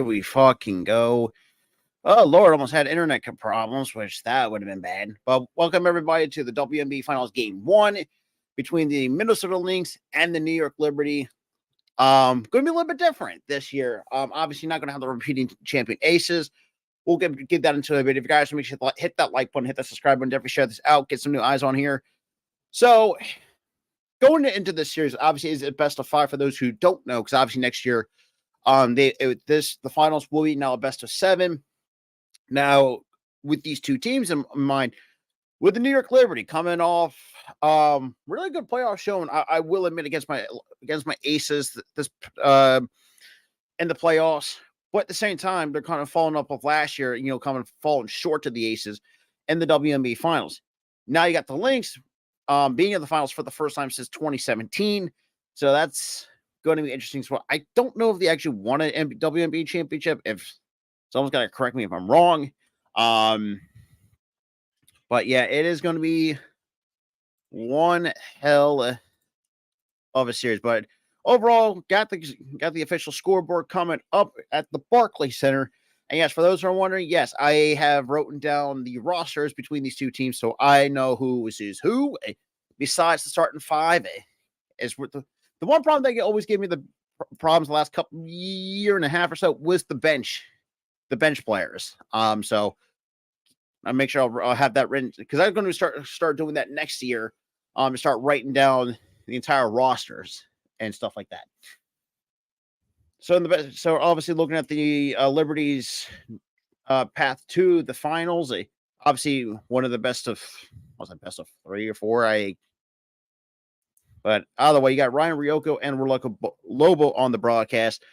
here we fucking go. Oh, Lord, almost had internet problems, which that would have been bad. But welcome, everybody, to the WNBA Finals Game 1 between the Minnesota Lynx and the New York Liberty. Going to be a little bit different this year. Obviously, not going to have the repeating champion aces. We'll get that into a bit. If you guys make sure to hit that like button, hit that subscribe button, definitely share this out, get some new eyes on here. So, going into this series, obviously, is it best of 5 for those who don't know, because obviously next year, the finals will be now a best of 7. Now, with these two teams in mind, with the New York Liberty coming off really good playoff showing, I will admit against my aces this in the playoffs, but at the same time, they're kind of falling up of last year, falling short to the aces in the WNBA finals. Now you got the Lynx being in the finals for the first time since 2017, so that's going to be interesting. So I don't know if they actually won a WNBA championship. If someone's got to correct me if I'm wrong. But yeah, it is going to be one hell of a series. But overall, got the official scoreboard coming up at the Barclays Center. And yes, for those who are wondering, yes, I have written down the rosters between these two teams, so I know who is who. Besides the starting 5, is the one problem that always gave me the problems the last year and a half or so was the bench players. So I'll make sure I'll have that written, because I'm going to start doing that next year. To start writing down the entire rosters and stuff like that. So obviously looking at the Liberty's path to the finals, obviously one of the best of 3 or 4. But either way, you got Ryan Ryoko and Roloko Lobo on the broadcast.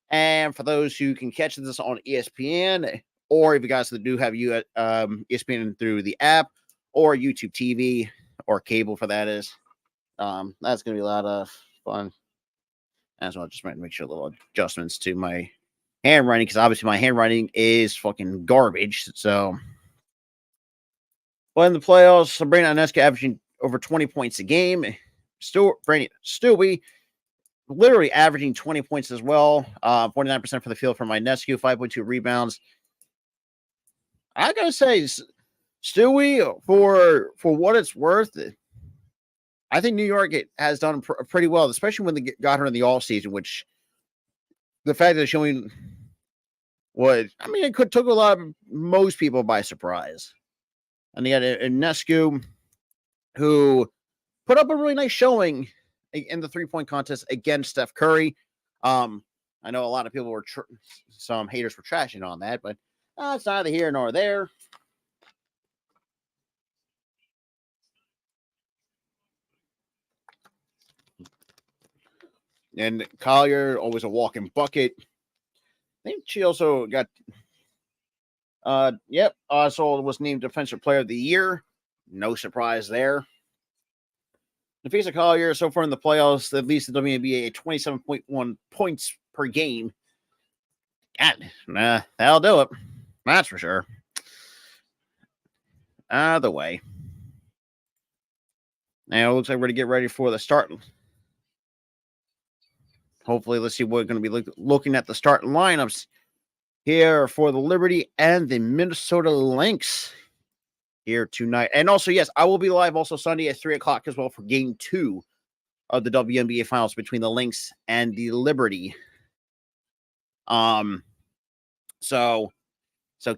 And for those who can catch this on ESPN, or if you guys do have ESPN through the app or YouTube TV or cable, for that is, that's going to be a lot of fun. As well, just trying to make sure little adjustments to my handwriting, because obviously my handwriting is fucking garbage. So, but in the playoffs, Sabrina Ionescu averaging over 20 points a game. Stewie literally averaging 20 points as well. 49% for the field from Ionescu, 5.2 rebounds. I gotta say, Stewie, for what it's worth, I think New York has done pretty well, especially when they got her in the all season. Which the fact that showing it took most people by surprise. And they had Ionescu, who put up a really nice showing in the 3-point contest against Steph Curry. I know a lot of people some haters were trashing on that, but it's neither here nor there. And Collier, always a walking bucket. I think she also got, also was named Defensive Player of the Year. No surprise there. Nafisa Collier, so far in the playoffs, at least the WNBA, 27.1 points per game. God, that'll do it. That's for sure. Either way. Now, it looks like we're going to get ready for the start. Hopefully, let's see what we're going to be looking at the starting lineups here for the Liberty and the Minnesota Lynx here tonight. And also, yes, I will be live also Sunday at 3 o'clock as well for Game 2 of the WNBA Finals between the Lynx and the Liberty. So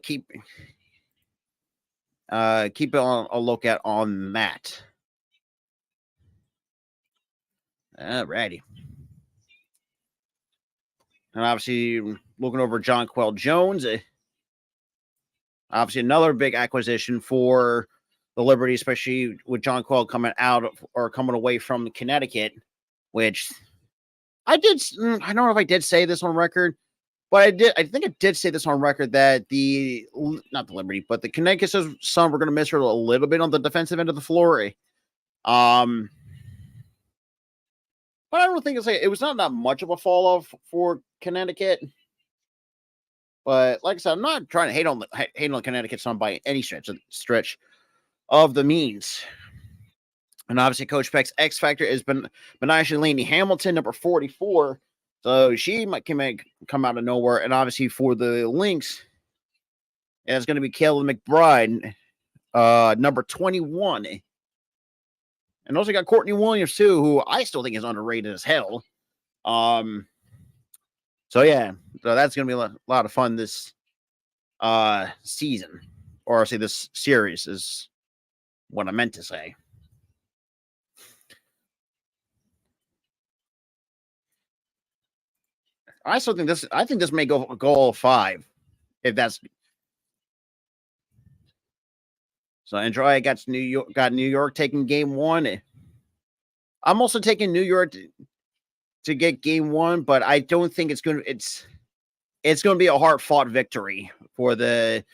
keep it on a lookout on that. Alrighty. And obviously, looking over Jonquel Jones, obviously another big acquisition for the Liberty, especially with Jonquel coming away from Connecticut, which I don't know if I did say this on record, but I think I did say this on record that not the Liberty, but the Connecticut Sun were going to miss her a little bit on the defensive end of the floor. But I don't think it was not that much of a fall off for Connecticut. But like I said, I'm not trying to hate on Connecticut Sun by any stretch of the means. And obviously, Coach Peck's X Factor has been Menashe Laney Hamilton, number 44. So she might come out of nowhere. And obviously for the Lynx, it's going to be Kayla McBride, number 21. And also got Courtney Williams, too, who I still think is underrated as hell. So yeah, so that's going to be a lot of fun this season. Or say this series is what I meant to say. I still think this may go all 5. If that's so, Andrea got New York taking game 1. I'm also taking New York to get game 1, but I don't think it's going to be a hard fought victory for the.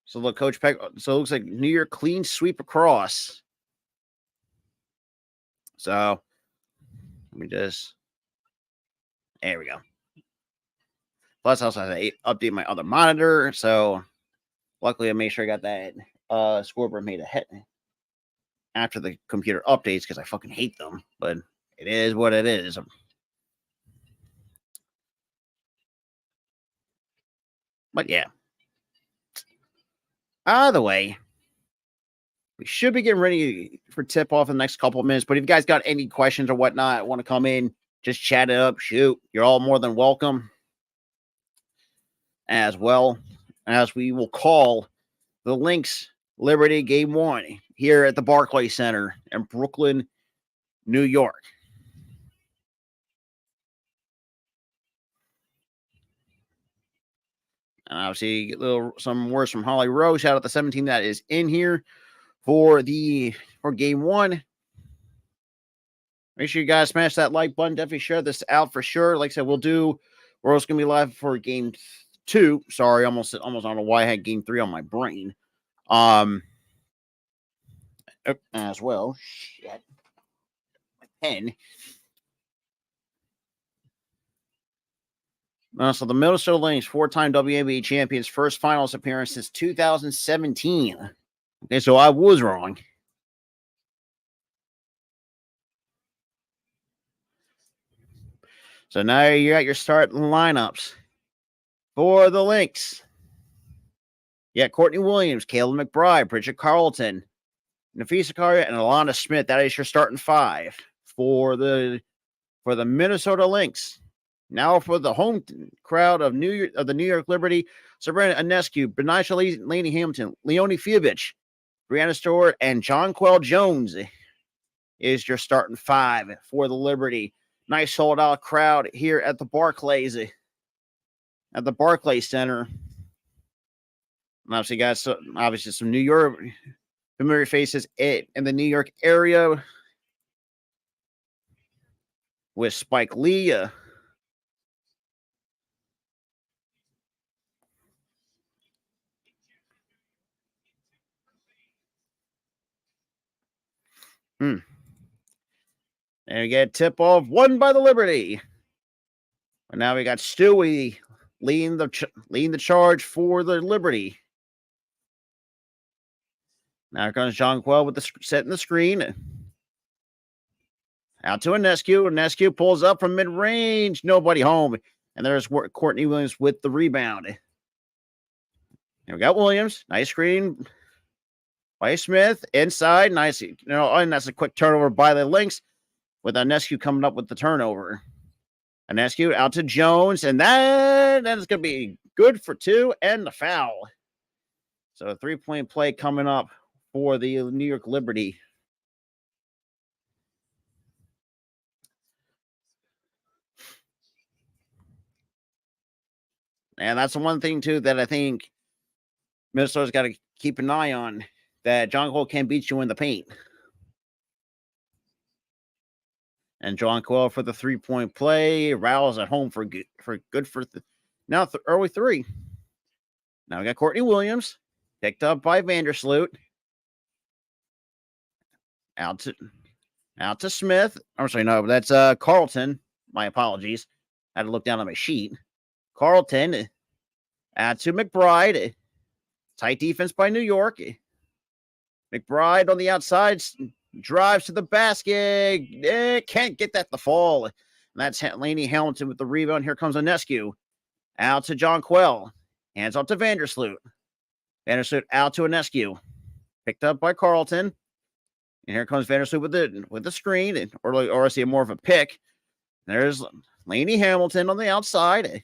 So look, Coach Peck. So it looks like New York clean sweep across. So let me just. There we go. Plus, I also have to update my other monitor. So luckily, I made sure I got that scoreboard made ahead after the computer updates because I fucking hate them. But it is what it is. But yeah. Either way, we should be getting ready for tip off in the next couple of minutes. But if you guys got any questions or whatnot, want to come in, just chat it up. Shoot, you're all more than welcome. As well as we will call the Lynx Liberty Game 1 here at the Barclays Center in Brooklyn, New York. And obviously, some words from Holly Rose. Shout out the 17 that is in here for Game 1. Make sure you guys smash that like button. Definitely share this out for sure. Like I said, we're also going to be live for Game 2. Sorry, almost I don't know why I had Game 3 on my brain. As well. Shit. My pen. So the Minnesota Lynx, 4-time WNBA champions, first finals appearance since 2017. Okay, so I was wrong. So now you're at your starting lineups for the Lynx. Yeah, Courtney Williams, Kayla McBride, Bridget Carlton, Nafisa Carter, and Alana Smith. That is your starting 5 for the Minnesota Lynx. Now for the home crowd of the New York Liberty, Sabrina Ionescu, Benisha Laney Hamilton, Leonie Fievich, Brianna Stewart, and Jonquel Jones is your starting 5 for the Liberty. Nice sold out crowd here at the Barclays Center. And obviously, guys, some New York familiar faces in the New York area with Spike Lee. And we get tip off won by the Liberty. And now we got Stewie leading the charge for the Liberty. Now comes Jonquel with setting the screen. Out to Ionescu. Ionescu pulls up from mid-range. Nobody home. And there's Courtney Williams with the rebound. And we got Williams. Nice screen by Smith. Inside. Nice. And that's a quick turnover by the Lynx with Ionescu coming up with the turnover. Ionescu out to Jones. And that is going to be good for 2 and the foul. So a 3-point play coming up for the New York Liberty. And that's the one thing, too, that I think Minnesota's got to keep an eye on, that Jonquel can beat you in the paint. And Jonquel for the 3-point play. Rouse at home for now early 3. Now we got Courtney Williams, picked up by Vandersloot. Out to Smith. I'm sorry, no, that's Carlton. My apologies. I had to look down on my sheet. Carlton out to McBride. Tight defense by New York. McBride on the outside drives to the basket. Can't get that to fall. And that's Laney Hamilton with the rebound. Here comes Ionescu. Out to John Quell. Hands off to Vandersloot. Vandersloot out to Ionescu. Picked up by Carlton. And here comes Vandersloot with the screen. Or I see more of a pick. There's Laney Hamilton on the outside.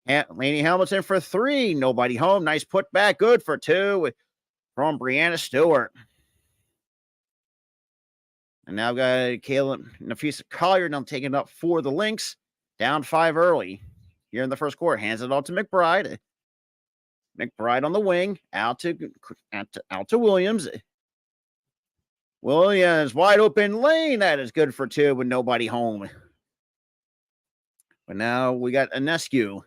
Laney Hamilton for three. Nobody home. Nice putback. Good for two from Brianna Stewart. And now I've got Nafisa Collier now taking up for the Lynx. Down 5 early here in the first quarter. Hands it off to McBride. McBride on the wing. Out to Williams. Williams, wide open lane. That is good for two with nobody home. But now we got Ionescu.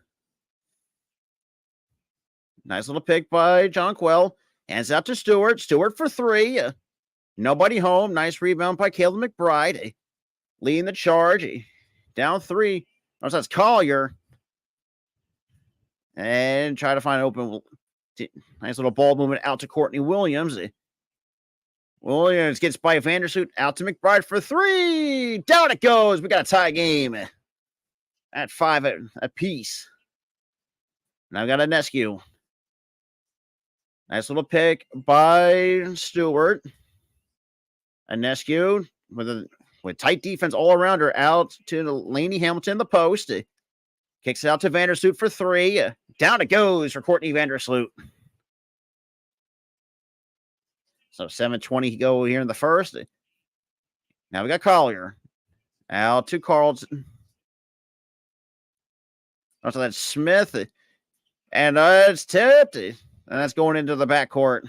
Nice little pick by John Quell. Hands out to Stewart. Stewart for three. Nobody home. Nice rebound by Caleb McBride. Leading the charge. Down 3. Oh, so that's Collier. And try to find an open. Nice little ball movement out to Courtney Williams. Williams gets by Vandersloot. Out to McBride for three. Down it goes. We got a tie game at 5 apiece. Now we got Ionescu. Nice little pick by Stewart. Ionescu with tight defense all around her. Out to Laney Hamilton in the post. Kicks it out to Vandersloot for three. Down it goes for Courtney Vandersloot. So 7:20 go here in the first. Now we got Collier. Out to Carlton. Also that's Smith. And it's tipped. And that's going into the backcourt.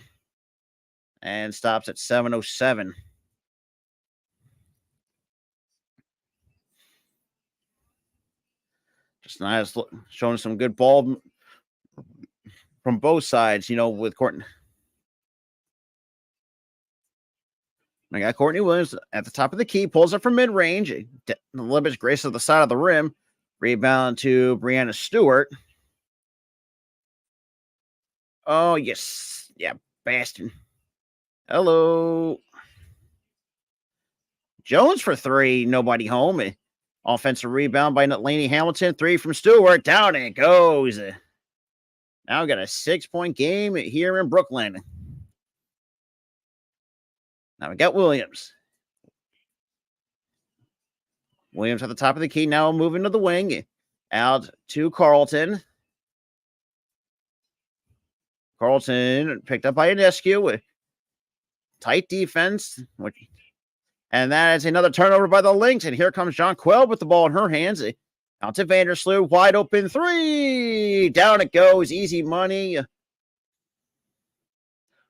And stops at 7:07. Just nice, showing some good ball from both sides, with Courtney. I got Courtney Williams at the top of the key, pulls up from mid-range. A little bit grace of the side of the rim. Rebound to Brianna Stewart. Oh, yes. Yeah, Bastion. Hello. Jones for three. Nobody home. Offensive rebound by Laney Hamilton. Three from Stewart. Down it goes. Now we got a 6-point game here in Brooklyn. Now we got Williams. Williams at the top of the key. Now moving to the wing. Out to Carlton. Carlton picked up by Ionescu. Tight defense. And that is another turnover by the Lynx. And here comes John Quell with the ball in her hands. Out to Vandersloot. Wide open three. Down it goes. Easy money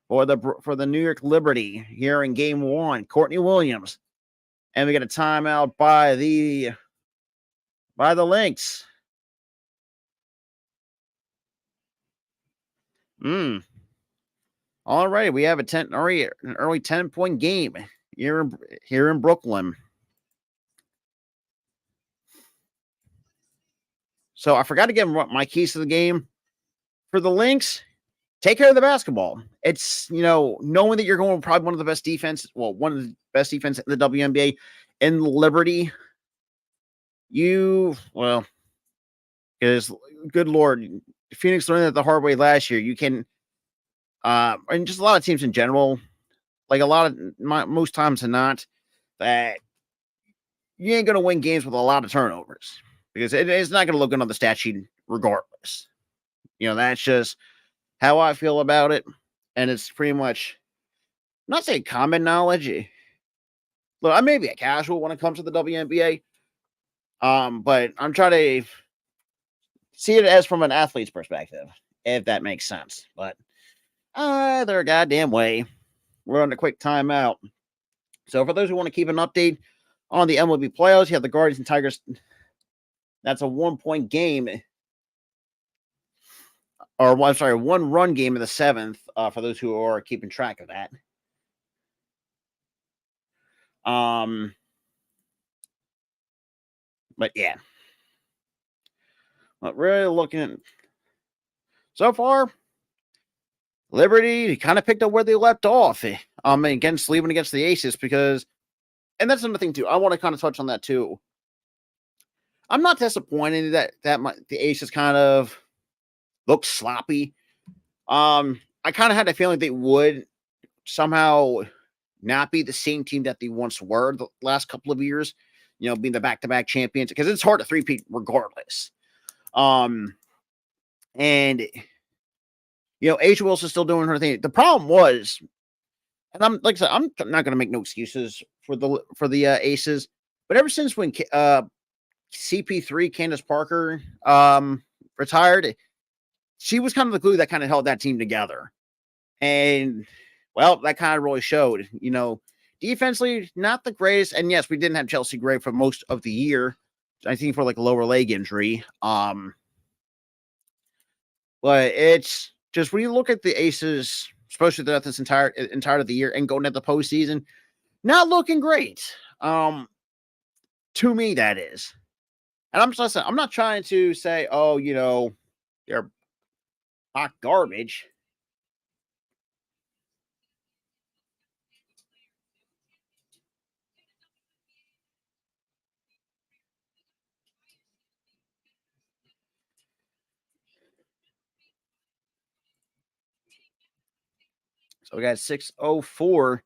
for the New York Liberty here in game 1. Courtney Williams. And we get a timeout by the Lynx. All right, we have an early 10-point game here in Brooklyn. So I forgot to give my keys to the game. For the Lynx, take care of the basketball. It's, knowing that you're going probably one of the best defense in the WNBA in Liberty. Because good Lord, Phoenix learned that the hard way last year. You can, and just a lot of teams in general, like most times than not, that you ain't going to win games with a lot of turnovers because it's not going to look good on the stat sheet regardless. That's just how I feel about it. And it's pretty much, I'm not saying common knowledge. Look, I may be a casual when it comes to the WNBA. But I'm trying to see it as from an athlete's perspective, if that makes sense. But either goddamn way, we're on a quick timeout. So for those who want to keep an update on the MLB playoffs, you have the Guardians and Tigers. That's a 1-point game. Or, I'm sorry, 1-run game in the 7th, for those who are keeping track of that. But yeah. But really looking at so far, Liberty kind of picked up where they left off. against leaving against the Aces because, and that's another thing too. I want to kind of touch on that too. I'm not disappointed that the Aces kind of look sloppy. I kind of had a feeling they would somehow not be the same team that they once were the last couple of years. You know, being the back-to-back champions, because it's hard to three-peat regardless. And you know, Asia Wilson's still doing her thing. The problem was, and I'm like I said, I'm not going to make no excuses for the Aces, but ever since when CP3 Candace Parker retired, she was kind of the glue that kind of held that team together. And well, that kind of really showed. You know, defensively not the greatest, and yes, we didn't have Chelsea Gray for most of the year. I think for like a lower leg injury. But it's just when you look at the Aces, especially throughout this entire of the year and going into the postseason, not looking great. To me, that is. And I'm not trying to say, oh, you know, they're hot garbage. So we got 6:04.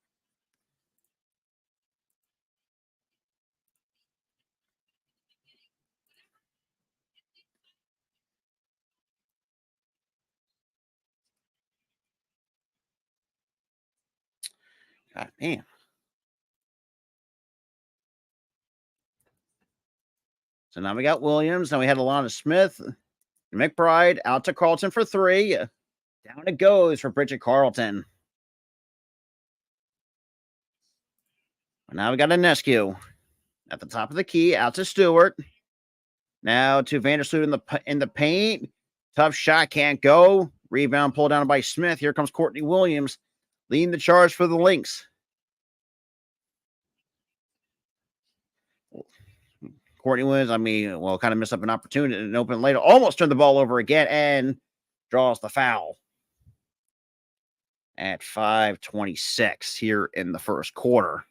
God damn. So now we got Williams. Now we had Alana Smith, McBride out to Carlton for three. Down it goes for Bridget Carlton. Now we got Inescu at the top of the key, out to Stewart. Now to Vandersloot in the paint. Tough shot, can't go. Rebound pulled down by Smith. Here comes Courtney Williams leading the charge for the Lynx. Courtney Williams, kind of missed up an opportunity and open later. Almost turned the ball over again and draws the foul at 5:26 here in the first quarter.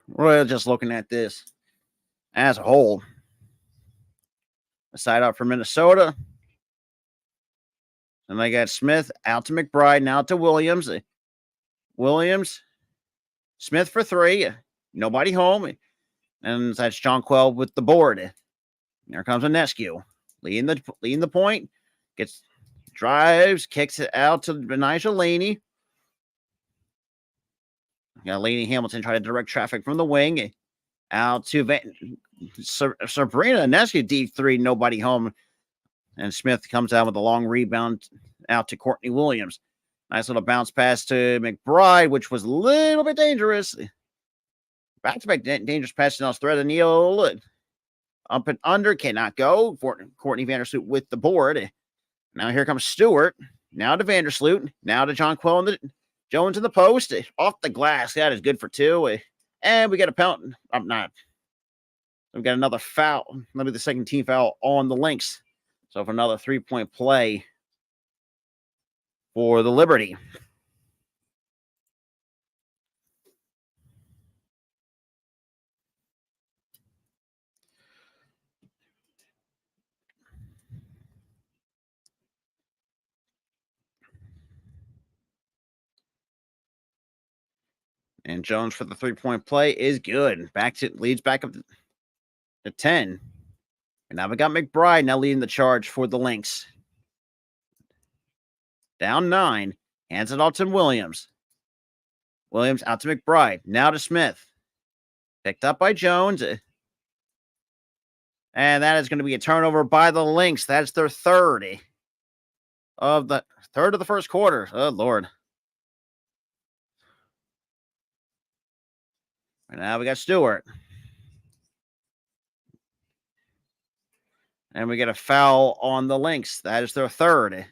We're just looking at this as a whole. A side out for Minnesota. And I got Smith out to McBride, now to Williams. Williams, Smith for three. Nobody home. And that's John Quell with the board. There comes Inescu. Leading the point. Drives, kicks it out to Benijah Laney. Got Laney Hamilton try to direct traffic from the wing. Out to Sabrina Inescu, deep three, nobody home. And Smith comes out with a long rebound out to Courtney Williams. Nice little bounce pass to McBride, which was a little bit dangerous. Back-to-back dangerous pass. Now thread the needle. Up and under. Cannot go. Courtney Vandersloot with the board. Now here comes Stewart. Now to Vandersloot. Now to John Quill and Jones in the post. Off the glass. That is good for two. And we got a penalty. We've got another foul. That'll be the second team foul on the Lynx. So for another 3-point play for the Liberty. And Jones for the 3-point play is good. Leads back up to 10. And now we got McBride now leading the charge for the Lynx. Down 9. Hands it off to Williams. Williams out to McBride. Now to Smith. Picked up by Jones. And that is going to be a turnover by the Lynx. That's their third of the first quarter. Oh, Lord. And now we got Stewart. And we get a foul on the Lynx. That is their third.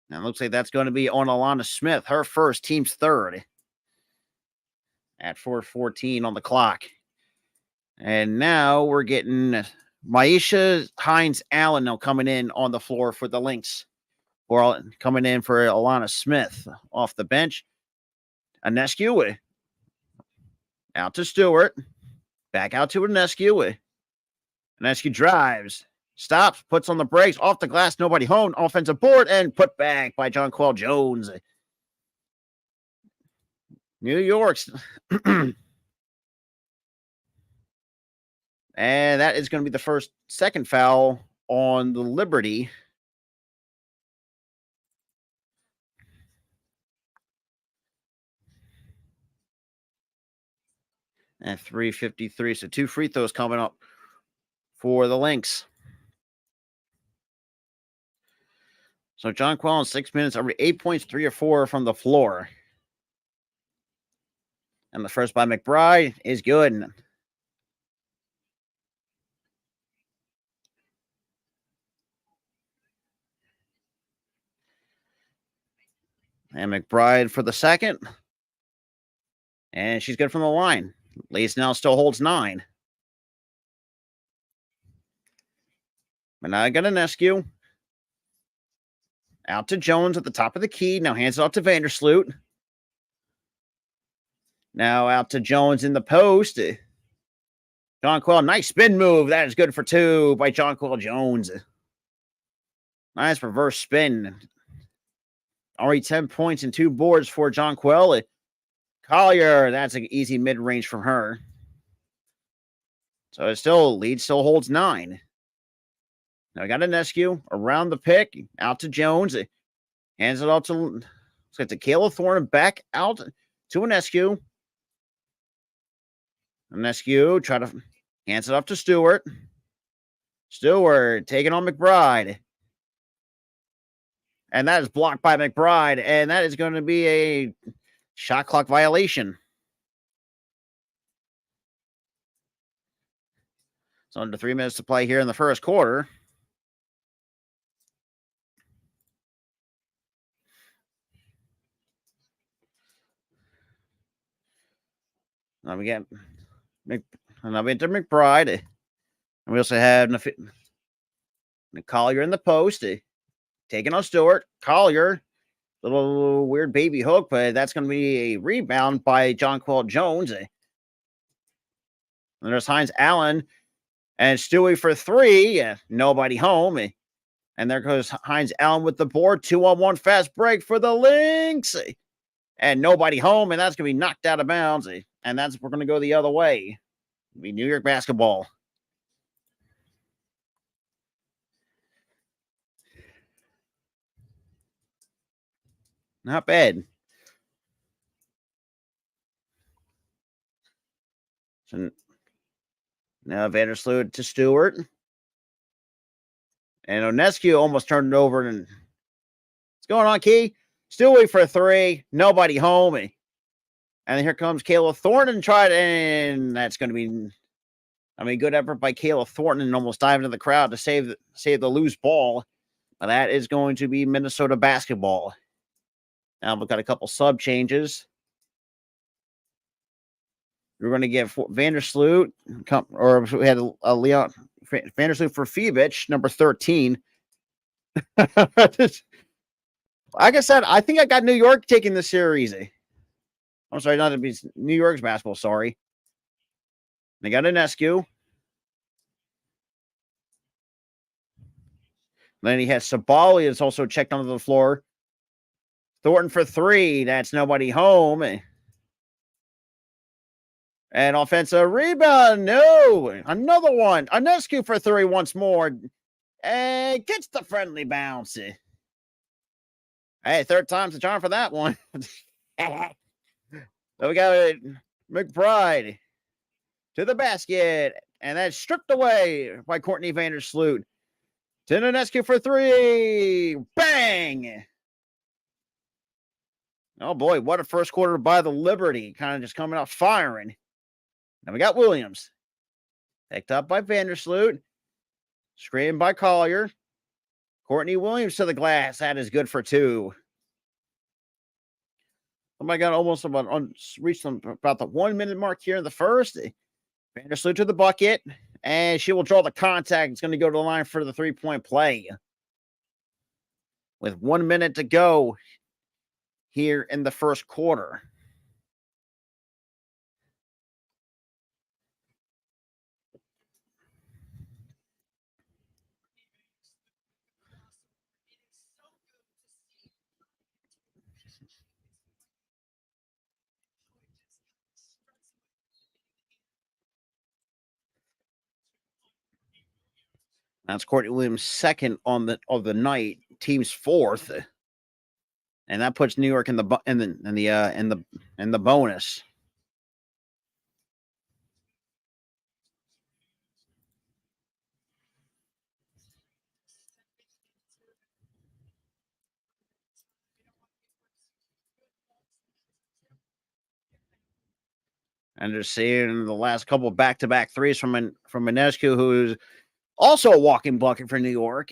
Now it looks like that's going to be on Alana Smith, her first, team's third. At 4:14 on the clock. And now we're getting Maisha Hines Allen now coming in on the floor for the Lynx or coming in for Alana Smith off the bench. Anescu out to Stewart. Back out to Anescu. Anescu drives. Stops. Puts on the brakes. Off the glass. Nobody home. Offensive board. And put back by Jonquel Jones. New York's. And that is going to be the second foul on the Liberty. At 3:53. So 2 free throws coming up for the Lynx. So Jonquel in 6 minutes, over 8 points, 3 or 4 from the floor. And the first by McBride is good. And McBride for the second. And she's good from the line. Lace now still holds 9. But now I got Anescu. Out to Jones at the top of the key. Now hands it off to Vandersloot. Now out to Jones in the post. Jonquel, nice spin move. That is good for 2 by Jonquel Jones. Nice reverse spin. Already 10 points and 2 boards for Jonquel. Collier, that's an easy mid-range from her. So it lead still holds 9. Now we got Anescu around the pick, out to Jones. Hands it off to Kayla Thornton, back out to Anescu. Anescu hands it off to Stewart. Stewart taking on McBride. And that is blocked by McBride. And that is going to be a shot clock violation. So under 3 minutes to play here in the first quarter. Now we get McBride. And we also have Collier in the post. Taking on Stewart. Collier. Little weird baby hook, but that's going to be a rebound by Jonquel Jones. And there's Hines Allen and Stewie for 3. Nobody home. And there goes Hines Allen with the board. 2-on-1 fast break for the Lynx. And nobody home, and that's going to be knocked out of bounds. And we're going to go the other way. It'll be New York basketball. Not bad. So now Vandersloot to Stewart. And Anescu almost turned it over. And what's going on, Key? Stewie for 3. Nobody home. And here comes Kayla Thornton. And that's going to be, good effort by Kayla Thornton and almost dive into the crowd to save the loose ball. But that is going to be Minnesota basketball. Now we've got a couple sub changes. We're going to get Vandersloot, or we had a Leon Vandersloot for Fevich, number 13. Like I said, I think I got New York taking the series. I'm sorry, not to be New York's basketball. Sorry. They got Anescu. Then he has Sabali that's also checked onto the floor. Thornton for 3. That's nobody home. And offensive rebound. No. Another one. Anescu for 3 once more. And gets the friendly bounce. Hey, third time's the charm for that one. So we got McBride to the basket. And that's stripped away by Courtney Vandersloot. To Anescu for 3. Bang! Oh, boy, what a first quarter by the Liberty. Kind of just coming out firing. Now we got Williams. Picked up by Vandersloot. Screened by Collier. Courtney Williams to the glass. That is good for 2. Somebody got almost reached about the 1 minute mark here in the first. Vandersloot to the bucket. And she will draw the contact. It's going to go to the line for the 3-point play. with 1 minute to go here in the first quarter. That's Courtney Williams' second of the night, team's fourth, and that puts New York in the bonus. And just seeing the last couple of back-to-back threes from Manescu, who's also a walking bucket for New York.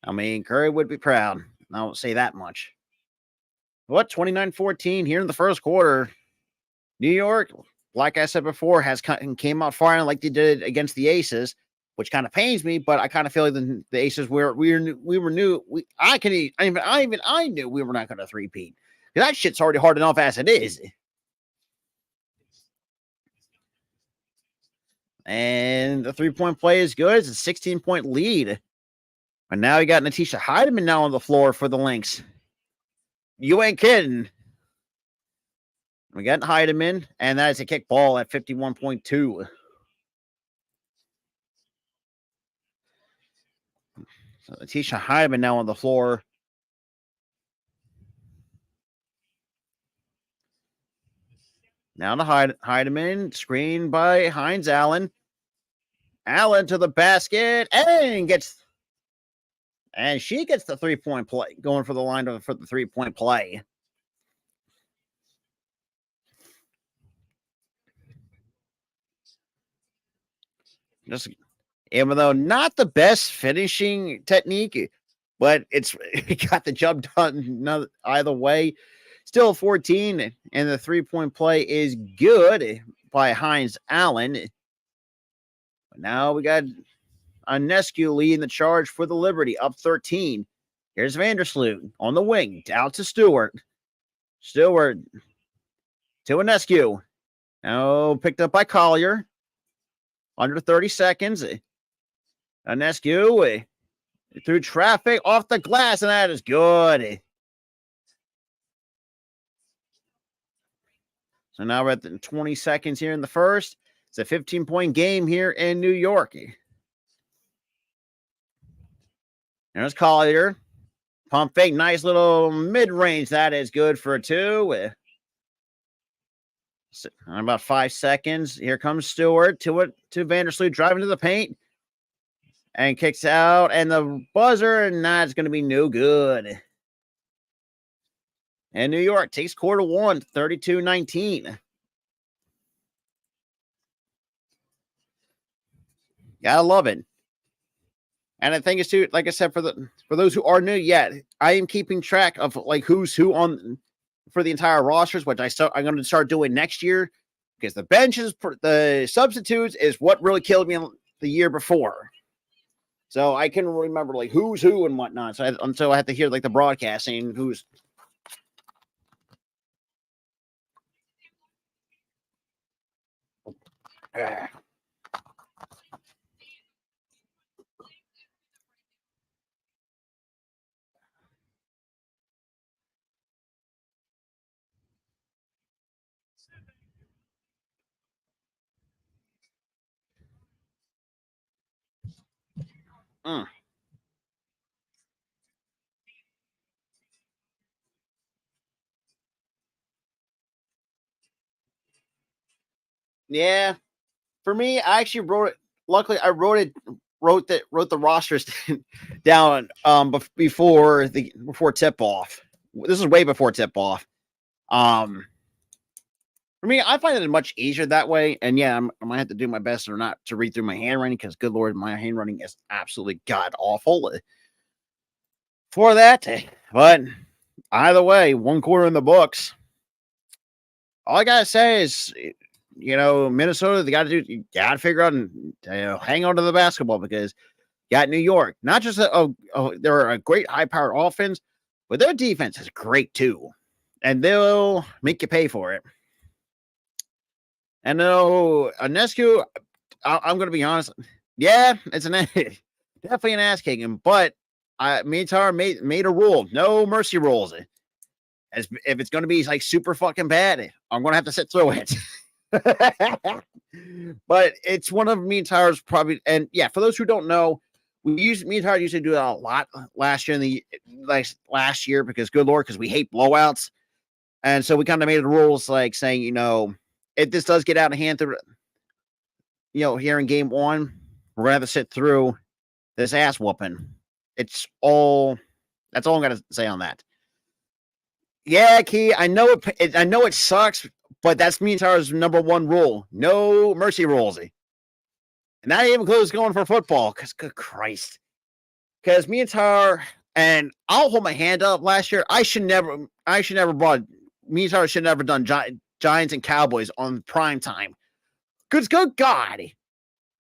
I mean, Curry would be proud. I won't say that much. What, 29-14 here in the first quarter. New York, like I said before, came out firing like they did against the Aces, which kind of pains me. But I kind of feel like the Aces I knew we were not going to three-peat. That shit's already hard enough as it is. And the 3-point play is good. It's a 16-point lead. And now you got Natisha Heidemann now on the floor for the Lynx. You ain't kidding. We got Heidemann, and that is a kick ball at 51.2. So Natisha Heidemann now on the floor. Now to Heidemann, screened by Hines Allen. Allen to the basket and she gets the 3-point play, going for the line for the 3-point play. Even though not the best finishing technique, but it got the job done either way. Still 14, and the 3-point play is good by Hines Allen. But now we got Onescu leading the charge for the Liberty, up 13. Here's Vandersloot on the wing, down to Stewart. Stewart to Onescu. Now picked up by Collier. Under 30 seconds. Onescu through traffic off the glass, and that is good. So now we're at the 20 seconds here in the first. It's a 15-point game here in New York. There's Collier. Pump fake, nice little mid-range. That is good for a 2. About 5 seconds. Here comes Stewart to Vandersloot, driving to the paint. And kicks out. And the buzzer, and that's going to be no good. And New York takes quarter one, 32-19. Gotta love it. And I think it's too, like I said, for those who are new, I am keeping track of like who's who on for the entire rosters, which I'm going to start doing next year, because the benches, the substitutes is what really killed me the year before. So I can remember like who's who and whatnot. So I have to hear like the broadcasting who's. Yeah, for me, I actually wrote it. Luckily, I wrote the rosters down before tip off. This is way before tip off. For me, I find it much easier that way. And yeah, I might have to do my best or not to read through my handwriting, because good Lord, my handwriting is absolutely god awful for that. But either way, 1 quarter in the books. All I gotta say is, Minnesota, you got to figure out and hang on to the basketball, because got New York. Not just they're a great high-powered offense, but their defense is great too, and they'll make you pay for it. And no, Anescu, I'm going to be honest. Yeah, it's definitely an ass kicking, but Mitar made a rule: no mercy rules. As if it's going to be like super fucking bad, I'm going to have to sit through it. But it's one of me and Tyler's probably, and yeah, for those who don't know, me and Tyler used to do that a lot last year because good Lord, because we hate blowouts. And so we kind of made the rules like saying, if this does get out of hand here in game one, we're gonna have to sit through this ass whooping. That's all I'm gonna say on that. Yeah, Key, I know it sucks, but that's me and Tyler's number one rule. No mercy rules. And that even includes going for football, because good Christ. Because me and Tyler, and I'll hold my hand up last year. Me and Tyler should never done Giants and Cowboys on prime time. Good God.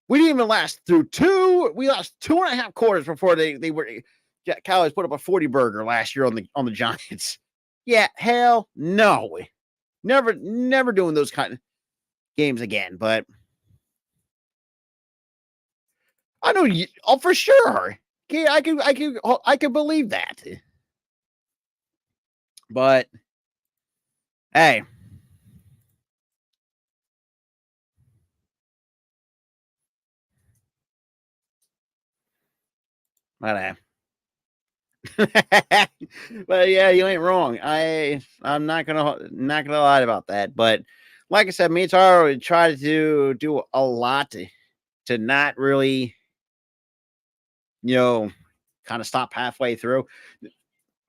We didn't even last through we lost 2.5 quarters before Cowboys put up a 40 burger last year on the Giants. Yeah, hell no. Never doing those kind of games again, but I know for sure. Okay, I can believe that. But hey. But yeah, you ain't wrong. I'm not gonna lie about that. But like I said, me and Taro would try to do a lot to not really, kind of stop halfway through.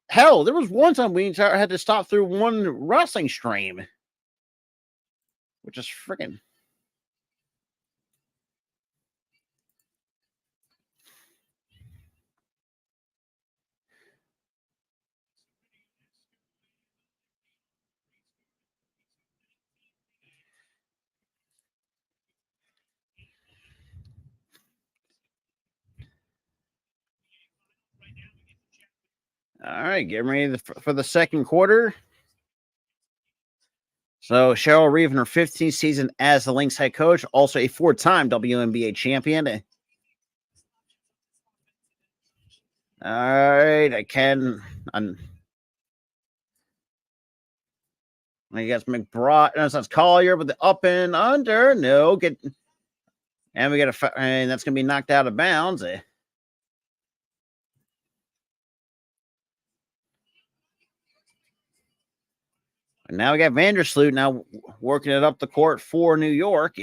Hell, there was one time we had to stop through one wrestling stream, which is freaking. All right, getting ready for the second quarter. So Cheryl Reeve in her 15th season as the Lynx head coach, also a 4-time WNBA champion. All right, I guess McBride. No, that's Collier with the up and under. No, and we got and that's gonna be knocked out of bounds. And now we got Vandersloot now working it up the court for New York.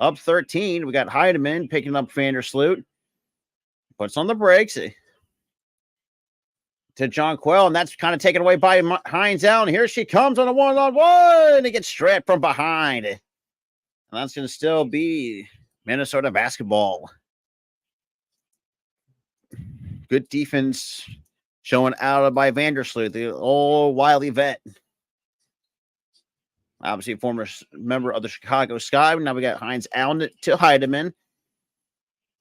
Up 13. We got Heidemann picking up Vandersloot. Puts on the brakes to John Quell, and that's kind of taken away by Hines Allen. Here she comes on a one-on-one, and it gets stripped from behind. And that's going to still be Minnesota basketball. Good defense showing out by Vandersloot, the old wily vet. Obviously, former member of the Chicago Sky. Now we got Hines Allen to Heidemann.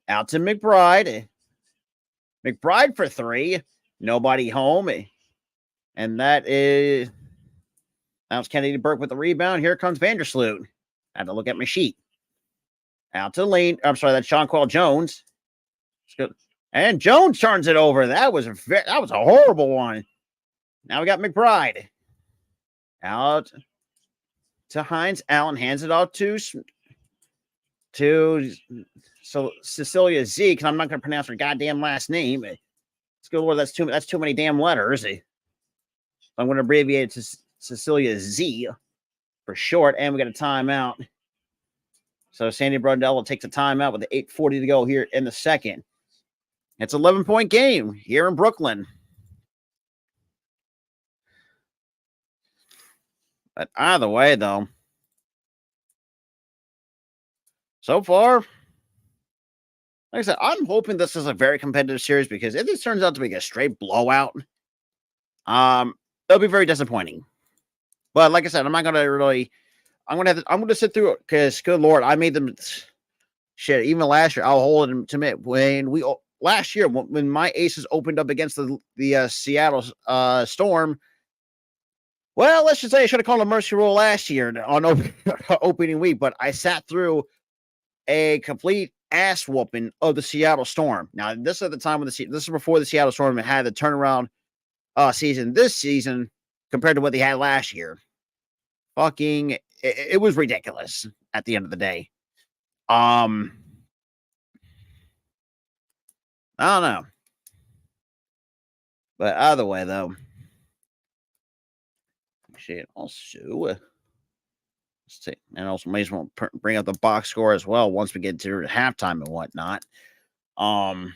Out to McBride. McBride for 3. Nobody home. And that was Kennedy Burke with the rebound. Here comes Vandersloot. I had to look at my sheet. Out to Lane. I'm sorry, that's Jonquel Jones. And Jones turns it over. That was a horrible one. Now we got McBride. Out to Hines Allen, hands it off to Cecilia Z, because I'm not going to pronounce her goddamn last name. Let's go, Lord, that's too many damn letters. I'm going to abbreviate it to Cecilia Z for short, and we got a timeout. So Sandy Brundello takes a timeout with the 8:40 to go here in the second. It's an 11-point game here in Brooklyn. But either way, though, so far, like I said, I'm hoping this is a very competitive series, because if this turns out to be a straight blowout, it'll be very disappointing. But like I said, I'm not gonna really. I'm gonna sit through it, because good Lord, I made them shit. Even last year, I'll hold them to me when we last year when my Aces opened up against the Seattle Storm. Well, let's just say I should have called a mercy rule last year on opening week, but I sat through a complete ass whooping of the Seattle Storm. Now, this is at the time when this is before the Seattle Storm had the turnaround season this season compared to what they had last year. Fucking, it was ridiculous at the end of the day. I don't know. But either way, though, shit. Also, let's see, and also may as well bring up the box score as well once we get to halftime and whatnot. I'm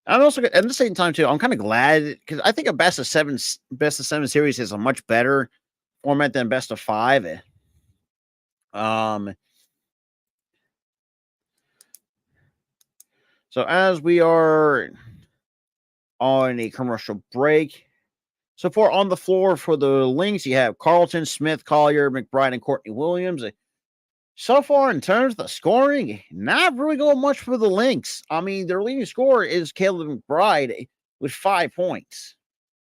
also at the same time too. I'm kind of glad because I think a best of seven series is a much better format than best of 5. So as we are on a commercial break. So for on the floor for the Lynx, you have Carlton, Smith, Collier, McBride, and Courtney Williams. So far, in terms of the scoring, not really going much for the Lynx. I mean, their leading scorer is Caleb McBride with 5 points.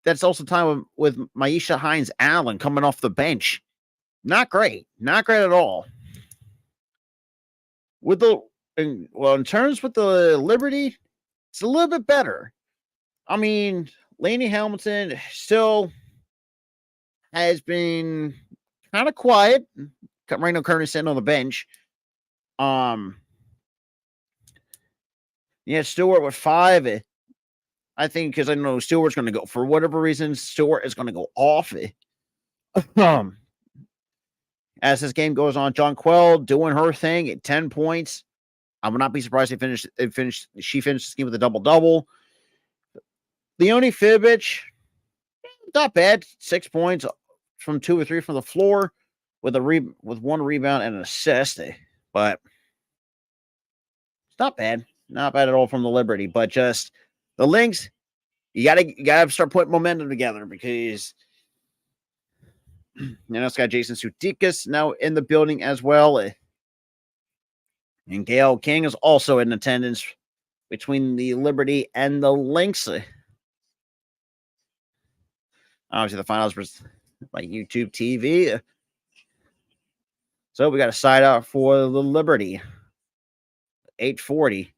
That's also time with Maisha Hines Allen coming off the bench. Not great. Not great at all. In terms with the Liberty, it's a little bit better. I mean, Lainey Hamilton still has been kind of quiet. Randall Curtis sitting on the bench. Yeah, Stewart with 5. I think because I know Stewart's going to go for whatever reason. Stewart is going to go off. As this game goes on, John Quell doing her thing at 10 points. I would not be surprised she finished this game with a double-double. Leonie Fibich, not bad. 6 points from 2 or 3 from the floor with with 1 rebound and an assist. But it's not bad. Not bad at all from the Liberty. But just the Lynx, you gotta start putting momentum together because it's got Jason Sudeikis now in the building as well. And Gail King is also in attendance between the Liberty and the Lynx. Obviously, the finals were by YouTube TV. So we got a side out for the Liberty. 8:40.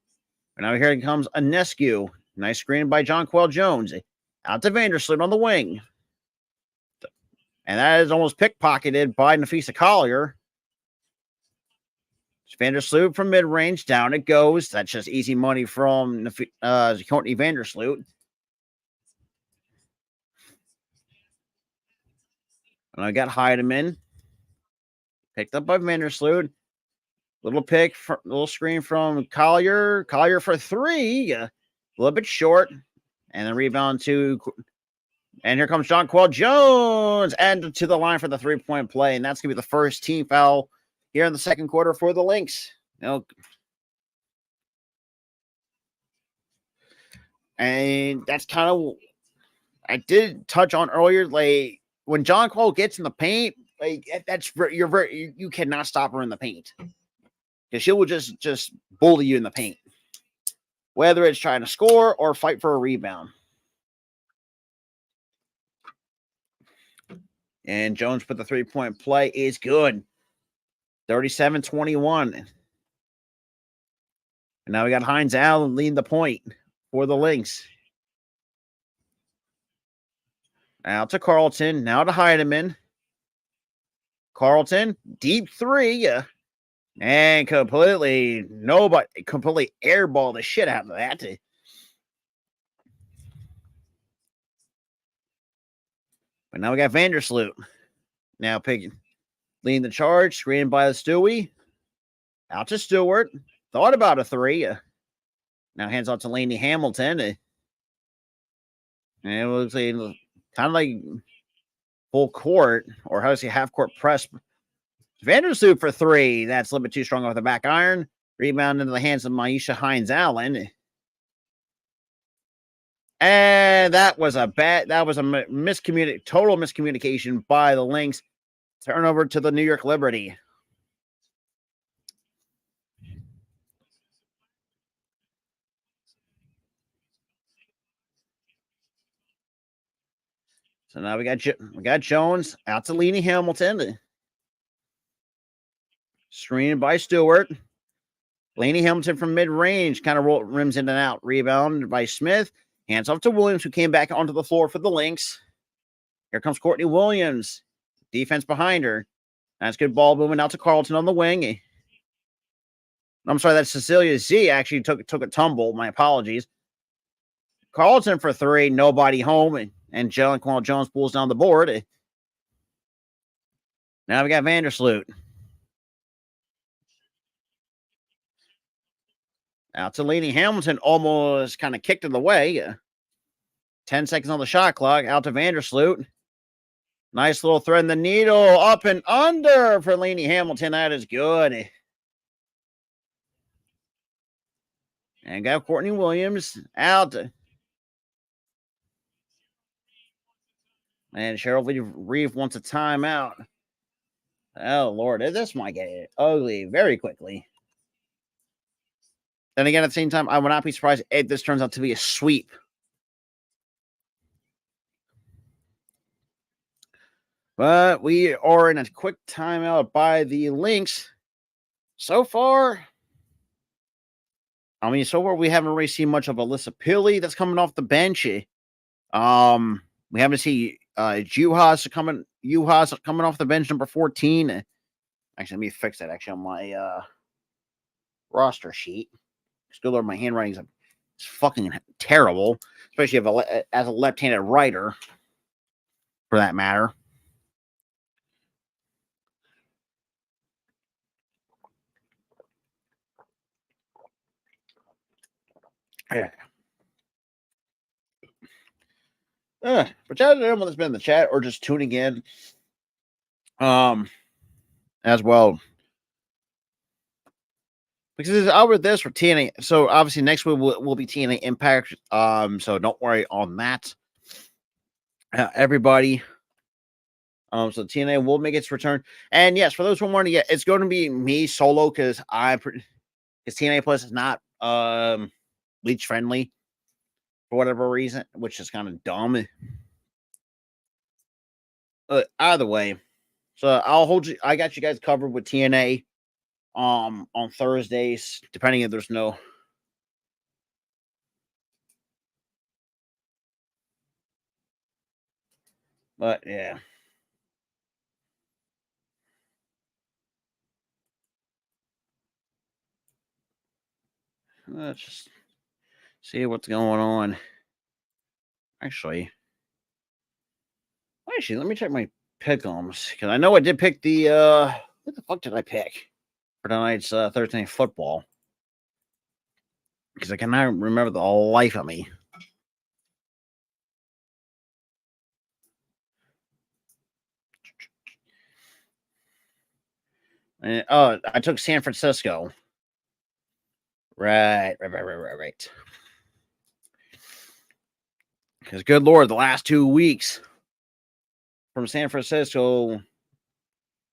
And now here comes Anescu. Nice screen by John Quell Jones. Out to Vandersloot on the wing. And that is almost pickpocketed by Nafisa Collier. Vandersloot from mid-range. Down it goes. That's just easy money from Courtney Vandersloot. And I got Heidemann. Picked up by Vandersloot. Little screen from Collier. Collier for 3. A little bit short. And the rebound and here comes John Quell Jones. And to the line for the 3-point play. And that's going to be the first team foul here in the second quarter for the Lynx. And that's kind of, I did touch on earlier, like when John Quell gets in the paint, like you cannot stop her in the paint because she will just bully you in the paint, whether it's trying to score or fight for a rebound. And Jones put the 3-point play is good. 37-21. And now we got Hines Allen leading the point for the Lynx. Now to Carlton. Now to Heidemann. Carlton, deep 3. And completely airball the shit out of that. But now we got Vandersloot. Now leading the charge. Screened by the Stewie. Out to Stewart. Thought about a 3. Now hands out to Lainey Hamilton. And it looks like kind of like full court, or how to say half court press. Vandersloot for 3. That's a little bit too strong off the back iron. Rebound into the hands of Maisha Hines Allen. And that was a total miscommunication by the Lynx. Turnover to the New York Liberty. So now we got Jones out to Leanie Hamilton. Screened by Stewart. Laney Hamilton from mid-range kind of rims in and out. Rebound by Smith. Hands off to Williams, who came back onto the floor for the Lynx. Here comes Courtney Williams. Defense behind her. That's good ball moving out to Carlton on the wing. I'm sorry, that's Cecilia Z actually took a tumble. My apologies. Carlton for three. Nobody home. And Jalen Qual Jones pulls down the board. Now we got Vandersloot. Out to Laney Hamilton, almost kind of kicked it away. 10 seconds on the shot clock. Out to Vandersloot. Nice little thread in the needle. Up and under for Laney Hamilton. That is good. And got Courtney Williams out. And Cheryl Reeve wants a timeout. Oh, Lord. This might get ugly very quickly. Then again, at the same time, I would not be surprised if this turns out to be a sweep. But we are in a quick timeout by the Lynx. So far, we haven't really seen much of Alyssa Pilley that's coming off the bench. We haven't seen Juhas coming off the bench, number 14. Actually, let me fix that actually on my roster sheet. Good Lord, my handwriting is fucking terrible, especially as a left-handed writer, for that matter. Yeah. For chat, everyone that's been in the chat or just tuning in, as well, because over this for TNA. So obviously next week will be TNA Impact. So don't worry on that, everybody. So TNA will make its return, and yes, for those who are wondering, yeah, it's going to be me solo because TNA Plus is not Bleach friendly for whatever reason, which is kind of dumb. Either way, so I got you guys covered with TNA on Thursdays, depending if there's no. But yeah. Let's just see what's going on. Actually, let me check my pick'ems, because I know I did pick the what the fuck did I pick for tonight's Thursday Night Football? Because I cannot remember the life of me. And, I took San Francisco. Right. Because good Lord, the last 2 weeks from San Francisco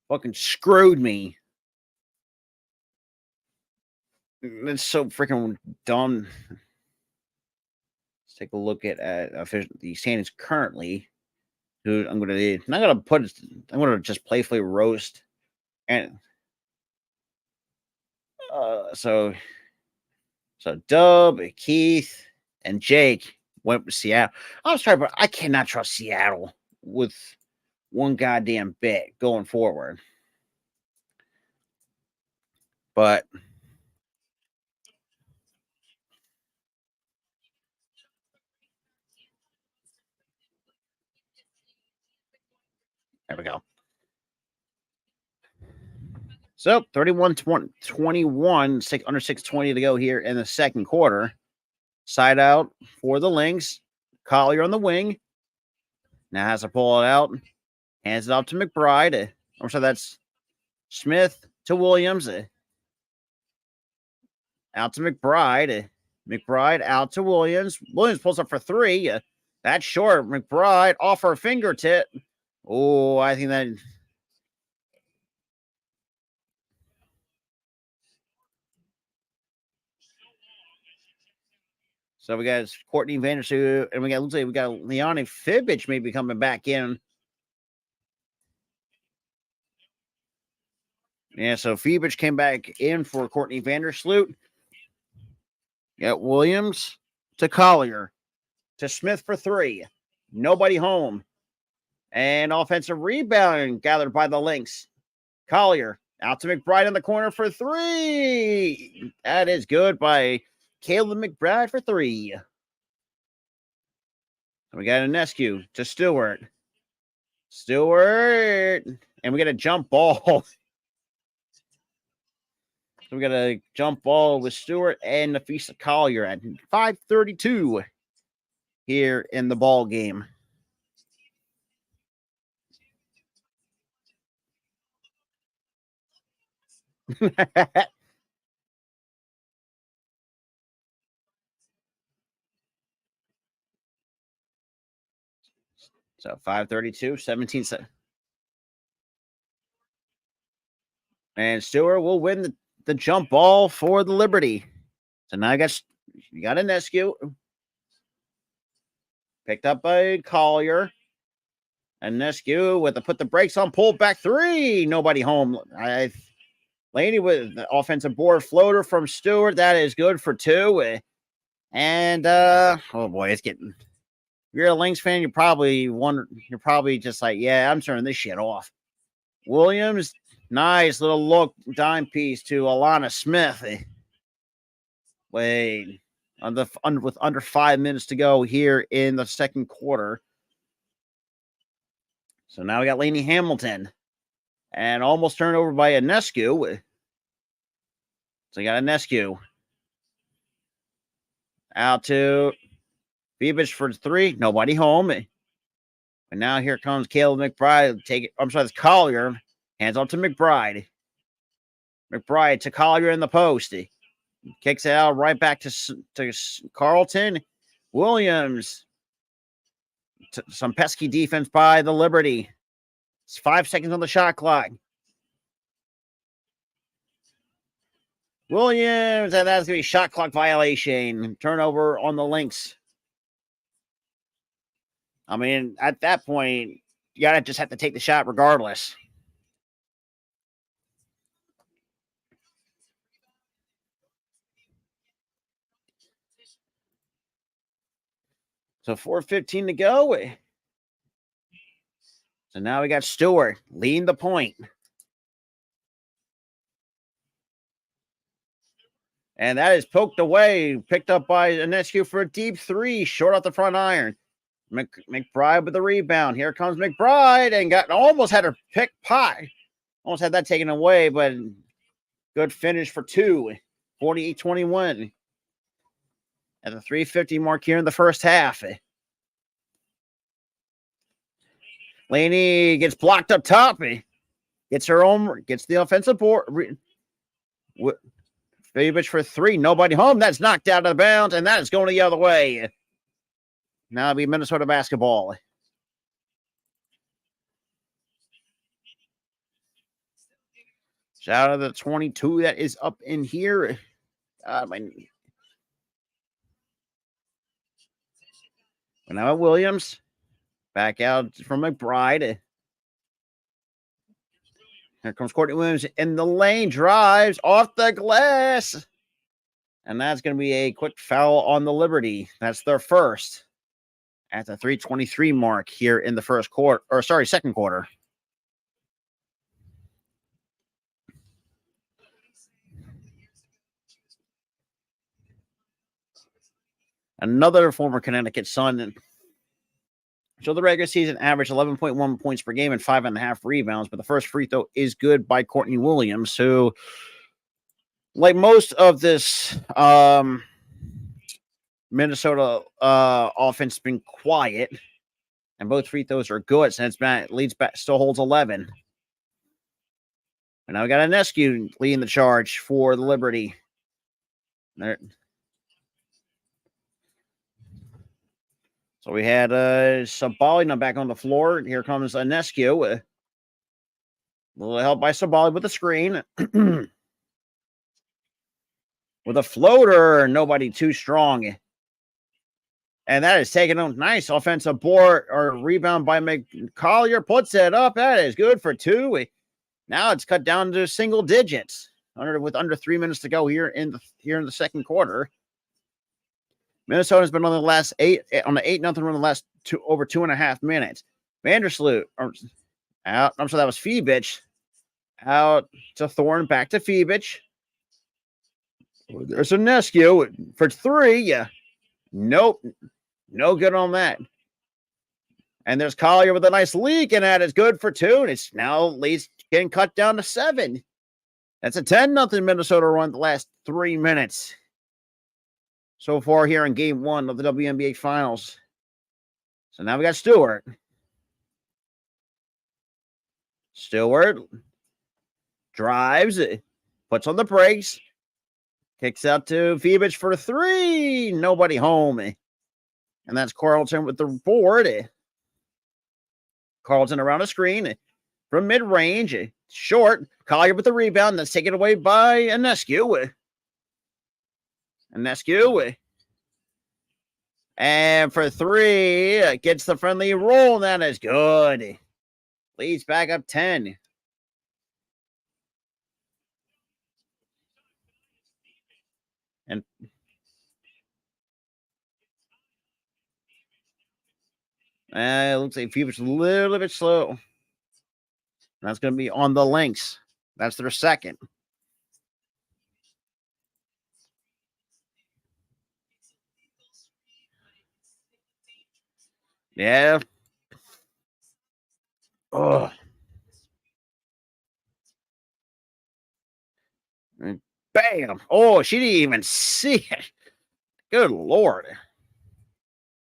fucking screwed me. It's so freaking dumb. Let's take a look at the standings currently. Who I'm gonna just playfully roast, and so Dub, Keith, and Jake went to Seattle. I'm sorry, but I cannot trust Seattle with one goddamn bit going forward. But there we go. So 31-21, under 6:20 to go here in the second quarter. Side out for the Lynx. Collier on the wing. Now has to pull it out. Hands it off to McBride. So that's Smith to Williams. Out to McBride. McBride out to Williams. Williams pulls up for three. That's short. McBride off her fingertip. Oh, I think that. So we got Courtney Vandersloot, and looks like we got Leonie Fibbage maybe coming back in. Yeah, so Fibbage came back in for Courtney Vandersloot. Got Williams to Collier to Smith for 3. Nobody home. And offensive rebound gathered by the Lynx. Collier out to McBride in the corner for 3. That is good by Caleb McBride for 3. We got Inescu to Stewart. And we got a jump ball. So we got a jump ball with Stewart and Nafisa Collier at 5:32 here in the ball game. So 5:32, 17. And Stewart will win the jump ball for the Liberty. So now you got Inescu. Picked up by Collier. Inescu with the put the brakes on, pulled back 3. Nobody home. Laney with the offensive board floater from Stewart. That is good for 2. And oh boy, it's getting. If you're a Lynx fan, you're probably just like, yeah, I'm turning this shit off. Williams, nice little look dime piece to Alana Smith. Wait, with under 5 minutes to go here in the second quarter. So now we got Lainey Hamilton. And almost turned over by Inescu. So you got Inescu. Out to Fibbage for 3. Nobody home. And now here comes Caleb McBride. That's Collier. Hands off to McBride. McBride to Collier in the post. Kicks it out right back to Carlton. Williams. Some pesky defense by the Liberty. It's 5 seconds on the shot clock. Williams, and that's going to be shot clock violation. Turnover on the Lynx. I mean, at that point, you got to just have to take the shot regardless. So 4:15 to go. So now we got Stewart leading the point. And that is poked away, picked up by Inescu for a deep 3, short off the front iron. McBride with the rebound. Here comes McBride and almost had her pick pot. Almost had that taken away, but good finish for 2. 48-21. At the 3:50 mark here in the first half. Laney gets blocked up top. Gets the offensive board. Fibbage for 3. Nobody home. That's knocked out of bounds, and that is going the other way. Now it'll be Minnesota basketball. Shout out to the 22 that is up in here. Now Williams. Back out from McBride. Here comes Courtney Williams in the lane. Drives off the glass. And that's going to be a quick foul on the Liberty. That's their first. At the 3:23 mark here in the second quarter. Another former Connecticut Sun. So the regular season averaged 11.1 points per game and 5.5 rebounds, but the first free throw is good by Courtney Williams, who, like most of this Minnesota offense, has been quiet, and both free throws are good. Since leads back, still holds 11. And now we got Inescu leading the charge for the Liberty. There. So we had Sabali now back on the floor. Here comes Inescu. A little help by Sabali with the screen. With a floater, nobody too strong. And that is taking a nice offensive board or rebound by McCollier. Puts it up. That is good for 2. Now it's cut down to single digits with under 3 minutes to go here in the second quarter. Minnesota's been on the 8-0 run the last over 2.5 minutes. Vandersloot out. I'm sorry, that was Febich. Out to Thorne, back to Febich. There's a Nescu for 3. Yeah. Nope. No good on that. And there's Collier with a nice leak, and that is good for 2. And it's now leads getting cut down to 7. That's a 10-0 Minnesota run the last 3 minutes. So far here in game 1 of the WNBA Finals. So now we got Stewart. Stewart drives, puts on the brakes, kicks out to Febich for 3. Nobody home. And that's Carlton with the board. Carlton around the screen from mid-range. Short. Collier with the rebound. That's taken away by Nescu. And for 3, gets the friendly roll, and that is good. Leads back up 10. And it looks like Fever's a little bit slow. That's going to be on the Lynx. That's their second. Yeah. Oh. Bam. Oh, she didn't even see it. Good Lord.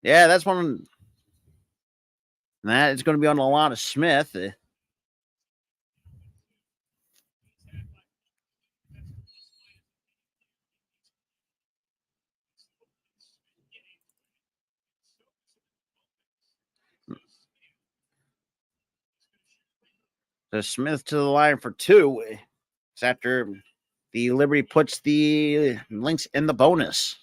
Yeah, that's one. That is going to be on Alana Smith. So Smith to the line for 2. It's after the Liberty puts the Lynx in the bonus.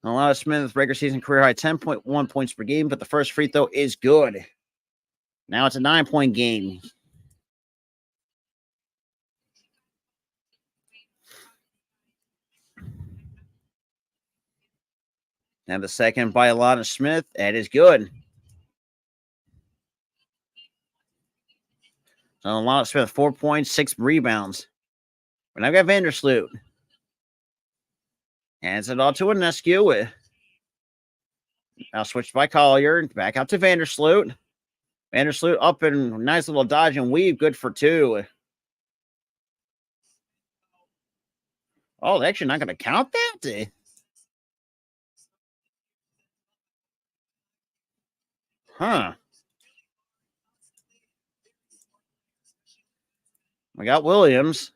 Alana Smith, regular season career high 10.1 points per game, but the first free throw is good. Now it's a 9-point game. And the second by Alana Smith, that is good. So Alana Smith, 4 points, 6 rebounds. But now we got Vandersloot. Hands it all to Nescu. Now switched by Collier. Back out to Vandersloot. Vandersloot up and nice little dodge and weave. Good for 2. Oh, they're actually not going to count that? Huh. We got Williams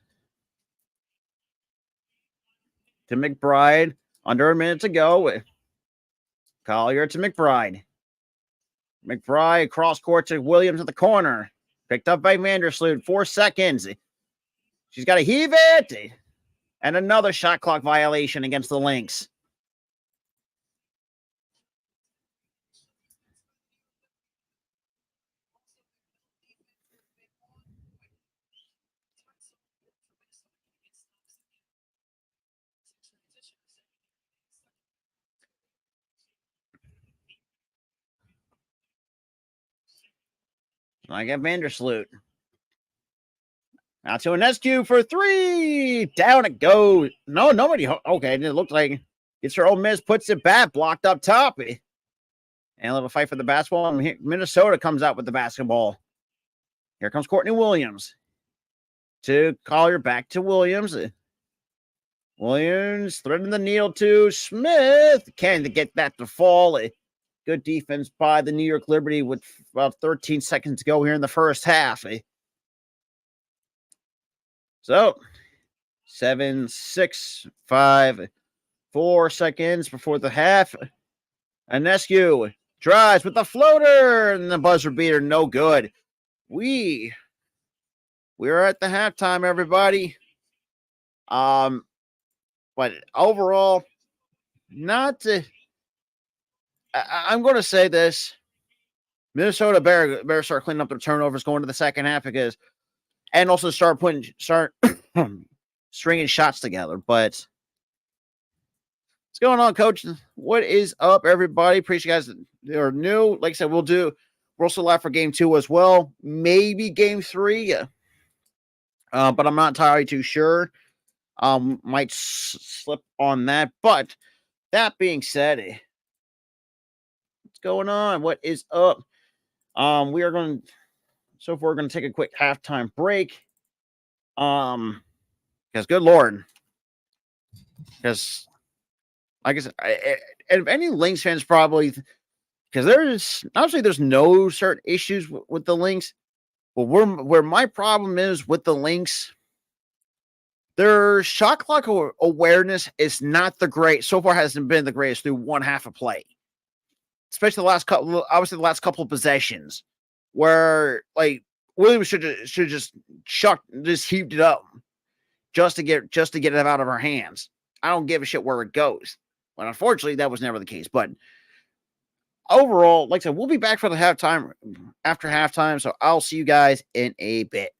to McBride. Under a minute to go. Collier to McBride. McBride cross court to Williams at the corner. Picked up by Vandersloot. 4 seconds. She's got to heave it. And another shot clock violation against the Lynx. I got Vandersloot. Out to Nescu for 3. Down it goes. No, nobody. Okay, it looked like gets her own miss, puts it back, blocked up top. And a little fight for the basketball. And Minnesota comes out with the basketball. Here comes Courtney Williams. To Collier, back to Williams. Williams threading the needle to Smith. Can to get that to fall. Good defense by the New York Liberty with about 13 seconds to go here in the first half. So, 7, 6, 5, 4 seconds before the half. Nescu drives with the floater, and the buzzer beater, no good. We we're at the halftime, everybody. But overall, not to, I'm going to say this. Minnesota better start cleaning up their turnovers going to the second half and also start stringing shots together. But what's going on, Coach? What is up, everybody? Appreciate you guys that are new. Like I said, we're also live for game 2 as well. Maybe game 3. But I'm not entirely too sure. Might slip on that. But that being said, what's going on? What is up? We're going to take a quick halftime break. Because good Lord. Because, like I said, and if any Lynx fans probably, because there's no certain issues with the Lynx, but where my problem is with the Lynx, their shot clock awareness is not the great. So far, hasn't been the greatest through one half of play, especially the last couple of possessions, where like Williams should just heaved it up just to get it out of our hands. I don't give a shit where it goes. But unfortunately, that was never the case. But overall, like I said, we'll be back for the halftime after halftime. So I'll see you guys in a bit.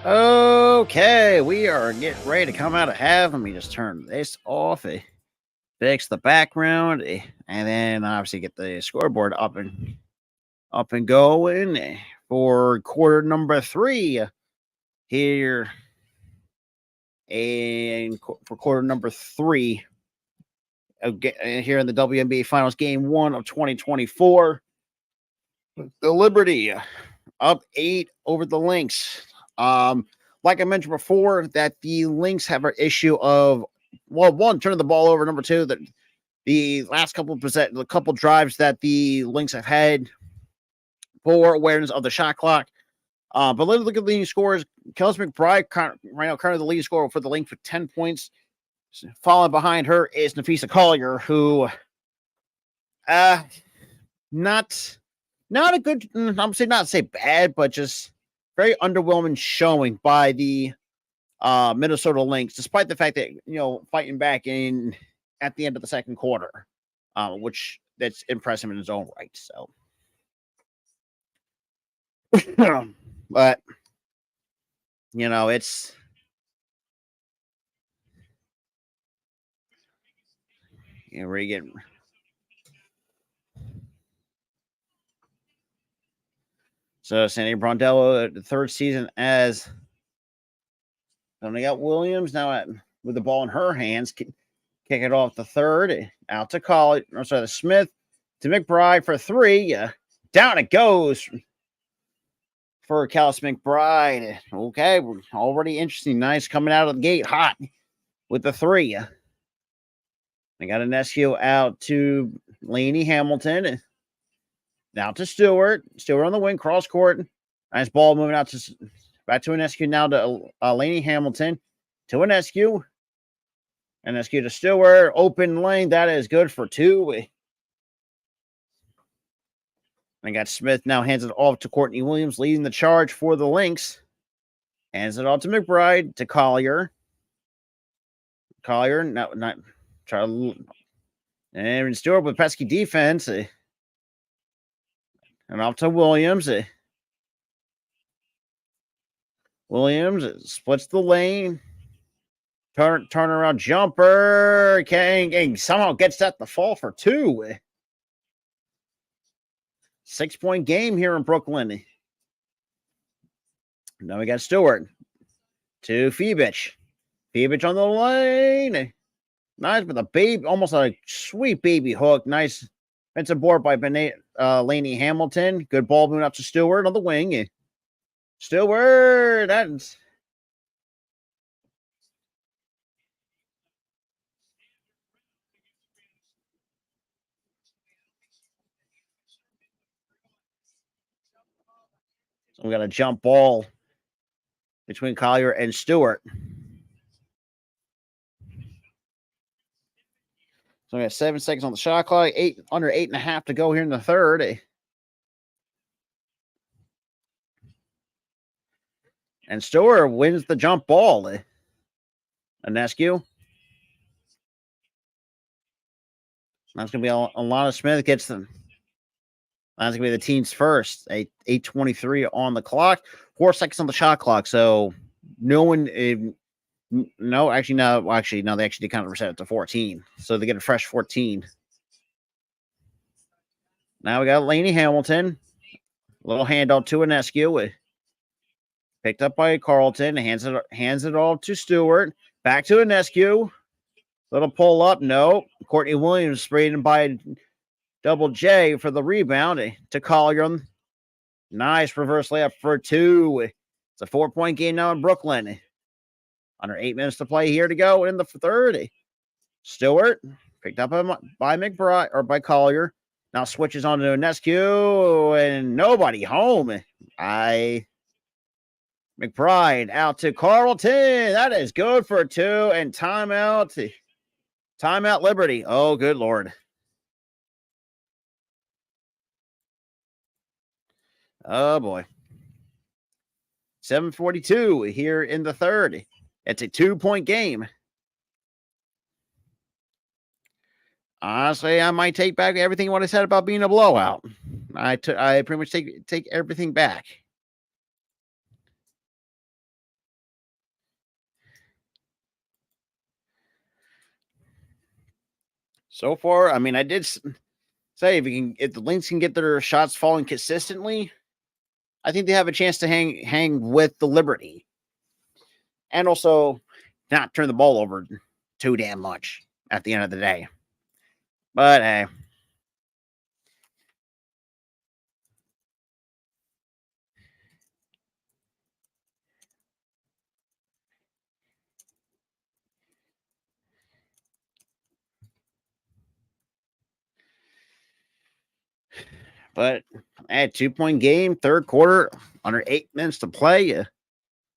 Okay, we are getting ready to come out of half. Let me just turn this off, fix the background, and then obviously get the scoreboard up and going for quarter number 3 here. And for quarter number 3 here in the WNBA Finals, Game 1 of 2024, the Liberty up 8 over the Lynx. Like I mentioned before, that the Lynx have an issue of, well, one, turning the ball over. Number two, that the last couple drives that the Lynx have had poor awareness of the shot clock. But let's look at the leading scores. Kelsey McBride, right now, currently the leading scorer for the Lynx with 10 points. Following behind her is Nafisa Collier, who, not a good, I'm saying not to say bad, but just very underwhelming showing by the Minnesota Lynx, despite the fact that, fighting back at the end of the second quarter, which that's impressive in its own right. So, but it's where you get. So Sandy Brondello, the third season as. Then they got Williams now with the ball in her hands, kick it off the third, out to College. I'm sorry, the Smith to McBride for 3. Down it goes for Callis McBride. Okay, already interesting. Nice coming out of the gate hot with the 3. They got an SQ out to Lainey Hamilton. Now to Stewart. Stewart on the wing, cross court. Nice ball moving out to back to an SQ now to Lainey Hamilton. To an SQ. An SQ to Stewart. Open lane. That is good for 2. I got Smith now hands it off to Courtney Williams, leading the charge for the Lynx. Hands it off to McBride, to Collier. Collier, not try to, and Stewart with pesky defense. And off to Williams. Williams splits the lane. Turnaround jumper. King somehow gets that to fall for 2. 6-point game here in Brooklyn. Now we got Stewart to Febich. Febich on the lane. Nice with a baby, almost a sweet baby hook. Nice defensive board by Lainey Hamilton. Good ball moving up to Stewart on the wing. Stewart, that's. So we got a jump ball between Collier and Stewart. So we got 7 seconds on the shot clock. Under 8.5 to go here in the third. And Stewart wins the jump ball. Anescu. That's going to be Alana Smith gets them. That's going to be the team's first. 8:23 on the clock. 4 seconds on the shot clock. So no one. No, actually, no. They actually kind of reset it to 14. So they get a fresh 14. Now we got Lainey Hamilton. Little handoff to Anescu. Picked up by Carlton. Hands it off to Stewart. Back to Anescu. Little pull up. No. Courtney Williams sprayed by Double J for the rebound to Collier. Nice reverse layup for 2. It's a 4-point game now in Brooklyn. Under 8 minutes to play here to go in the third. Stewart picked up by McBride or by Collier. Now switches on to Anescu and nobody home. McBride out to Carlton. That is good for 2 and timeout. Timeout Liberty. Oh, good Lord. Oh, boy. 7:42 here in the third. It's a 2-point game. Honestly, I might take back everything what I said about being a blowout. I pretty much take everything back. So far, I mean, I did say if the Lynx can get their shots falling consistently, I think they have a chance to hang with the Liberty, and also not turn the ball over too damn much at the end of the day. But hey. But a 2-point game, third quarter, under 8 minutes to play.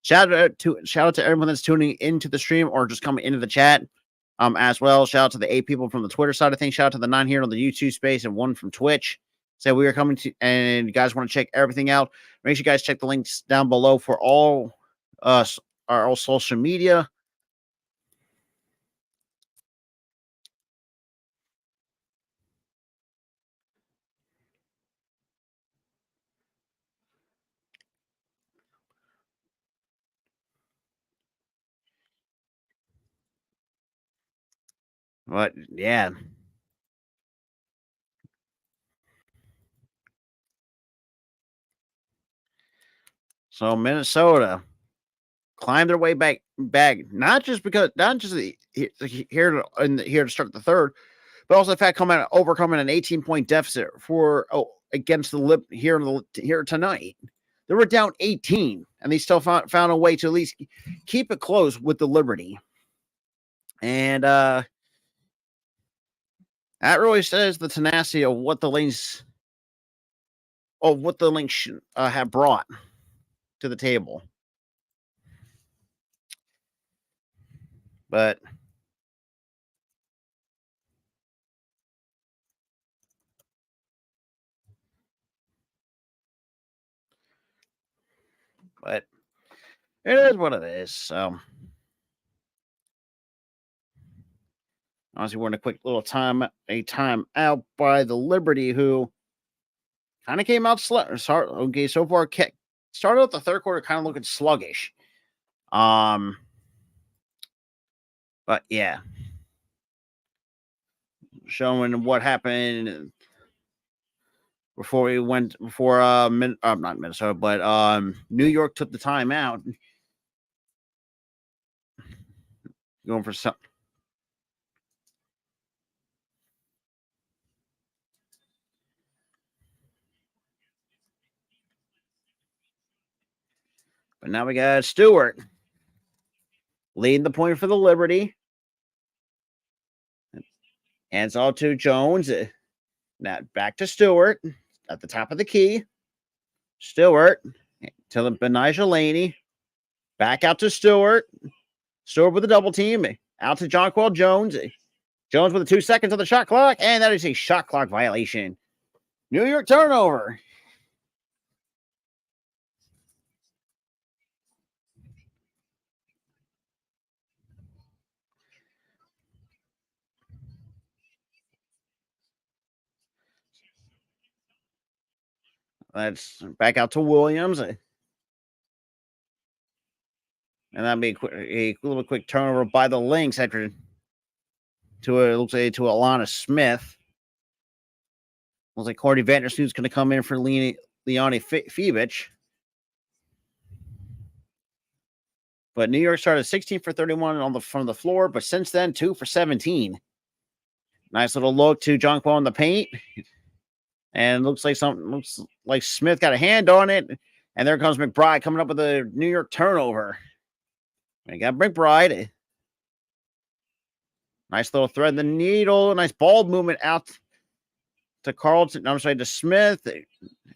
Shout out to everyone that's tuning into the stream or just coming into the chat. As well. Shout out to the 8 people from the Twitter side of things. Shout out to the 9 here on the YouTube space and 1 from Twitch. So we are coming to, and you guys want to check everything out. Make sure you guys check the links down below for all our social media. But yeah. So Minnesota climbed their way back, not just here to start the third, but also the fact overcoming an 18-point deficit against the here tonight. They were down 18, and they still found a way to at least keep it close with the Liberty. And that really says the tenacity of what the Lynx have brought to the table. But it is what it is. So honestly, we're in a quick little time out by the Liberty, who kind of came out slow. Okay, so far started out the third quarter kind of looking sluggish. But yeah, showing what happened before not Minnesota, but New York took the timeout, going for some. But now we got Stewart leading the point for the Liberty. Hands all to Jones. Now back to Stewart at the top of the key. Stewart to the Benijah Laney. Back out to Stewart. Stewart with a double team. Out to Jonquel Jones. Jones with the 2 seconds on the shot clock. And that is a shot clock violation. New York turnover. That's back out to Williams. And that'd be a little quick turnover by the Lynx it looks like to Alana Smith. Looks like Cordy Vandersloot's going to come in for Leone Fevich. But New York started 16 for 31 from the floor, but since then 2 for 17. Nice little look to Jonquel in the paint. And looks like Smith got a hand on it. And there comes McBride coming up with a New York turnover. We got McBride. Nice little thread the needle. Nice ball movement out to Carlton. I'm sorry, to Smith.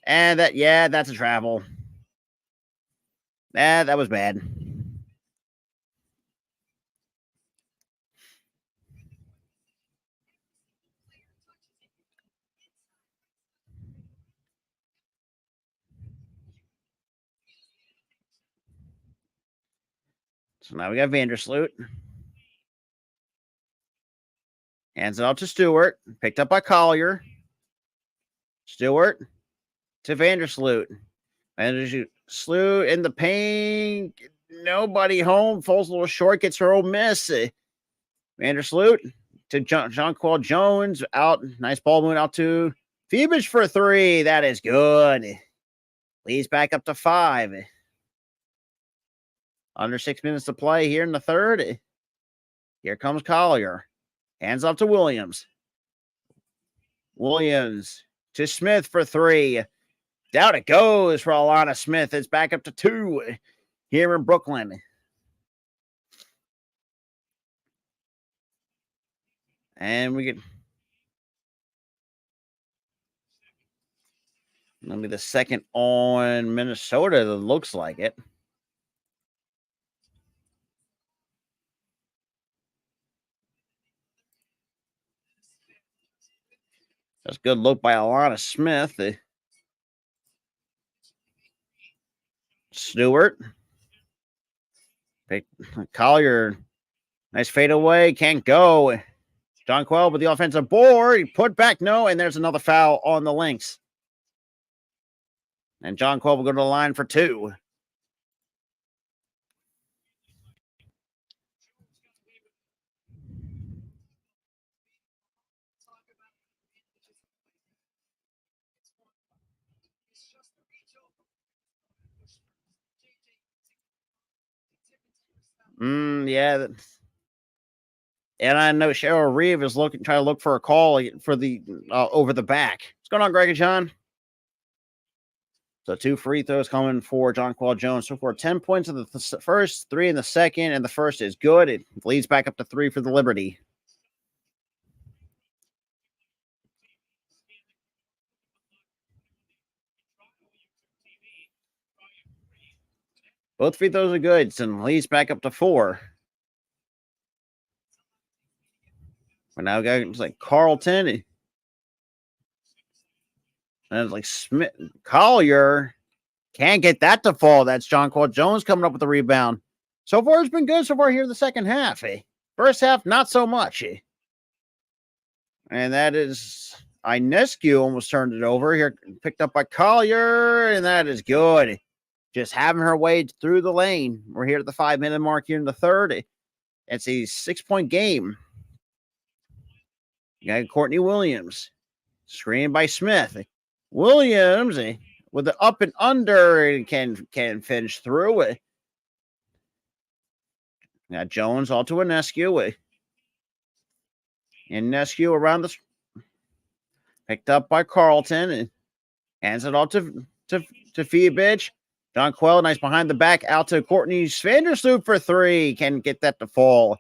And that's a travel. That was bad. So now we got Vandersloot. Hands it off to Stewart. Picked up by Collier. Stewart to Vandersloot. Vandersloot in the paint. Nobody home. Falls a little short. Gets her old miss. Vandersloot to Jonquel Jones. Out. Nice ball movement out to Phoebus for 3. That is good. Leads back up to 5. Under 6 minutes to play here in the third. Here comes Collier. Hands off to Williams. Williams to Smith for 3. Down it goes for Alana Smith. It's back up to 2 here in Brooklyn. And we get maybe the second on Minnesota. That looks like it. That's a good look by Alana Smith. Stewart. Collier. Nice fadeaway. Can't go. Jonquel with the offensive board. He put back. No. And there's another foul on the Lynx. And Jonquel will go to the line for 2. Yeah. And I know Cheryl Reeve is trying to look for a call for the over the back. What's going on, Greg and John? So 2 free throws coming for Jonquel Jones. So for 10 points in the first, 3 in the second, and the first is good. It leads back up to 3 for the Liberty. Both free throws are good. So leads back up to 4. But now guys like Carlton. And it's like Smith. Collier can't get that to fall. That's Jonquel Jones coming up with the rebound. So far, it's been good so far here in the second half. First half, not so much. And that is Inescu almost turned it over here. Picked up by Collier, and that is good. Just having her way through the lane. We're here at the 5-minute mark here in the third. It's a 6-point game. You got Courtney Williams. Screened by Smith. Williams with the up and under can finish through it. Got Jones all to Inescu. Inescu around the picked up by Carlton and hands it all to Phoebus. Jonquel, nice behind the back out to Courtney Vandersloot for 3. Can get that to fall.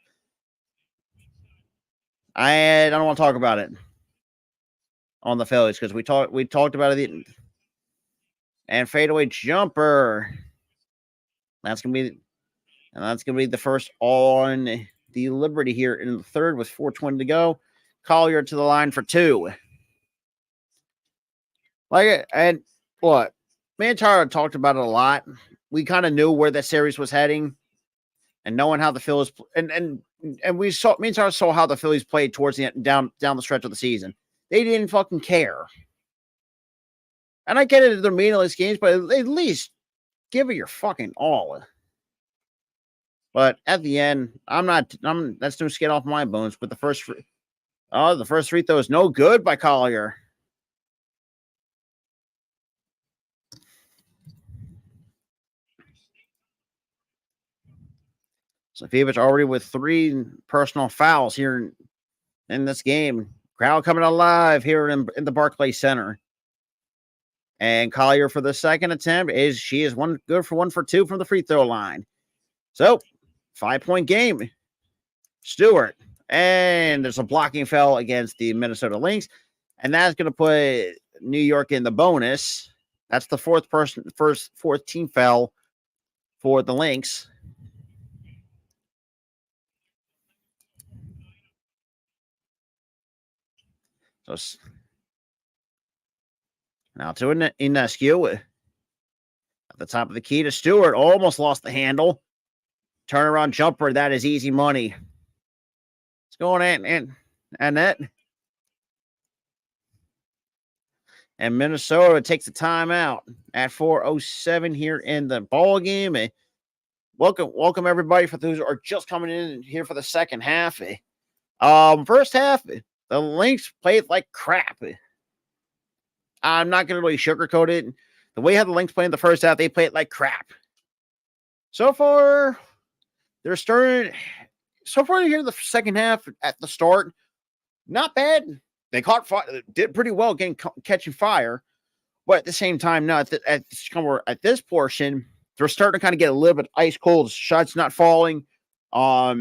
I don't want to talk about it on the Phillies because we talked about it. And fadeaway jumper. That's gonna be the first on the Liberty here in the third with 4:20 to go. Collier to the line for 2. And what? Me and Tara talked about it a lot. We kind of knew where that series was heading, and knowing how the Phillies and we saw. Me and Tara saw how the Phillies played towards the end, down the stretch of the season. They didn't fucking care. And I get it, they're meaningless games, but at least give it your fucking all. But at the end, that's no skin off my bones. But the first free throw is no good by Collier. So Phoebus already with 3 personal fouls here in this game. Crowd coming alive here in the Barclays Center. And Collier for the second attempt she is good for 1 for 2 from the free throw line. So 5-point game. Stewart. And there's a blocking foul against the Minnesota Lynx. And that's going to put New York in the bonus. That's the fourth team foul for the Lynx. So now to Inescu at the top of the key to Stewart. Almost lost the handle. Turnaround jumper. That is easy money. It's going in and that. And Minnesota takes the timeout at 4:07 here in the ball game. Welcome everybody for those who are just coming in here for the second half. First half, the Lynx played like crap. I'm not going to really sugarcoat it. The way how the Lynx played in the first half, they played like crap. So far, they're starting. So far, here in the second half at the start, not bad. They caught fire, did pretty well catching fire, but at the same time, now at this portion, they're starting to kind of get a little bit ice cold. Shots not falling. There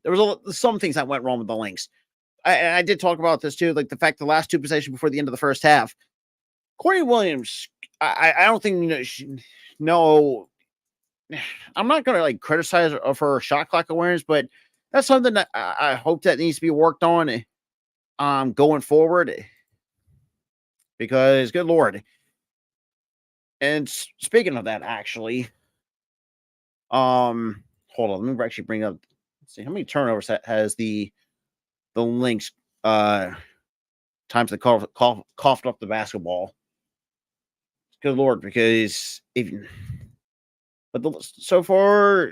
was some things that went wrong with the Lynx. I did talk about this too, like the fact the last two possessions before the end of the first half, Courtney Williams. I don't think no. I'm not going to like criticize of her shot clock awareness, but that's something that I hope that needs to be worked on going forward. Because good Lord. And speaking of that, actually, hold on, let me actually bring up. Let's see how many turnovers has the Lynx times they coughed up the basketball. Good Lord, because so far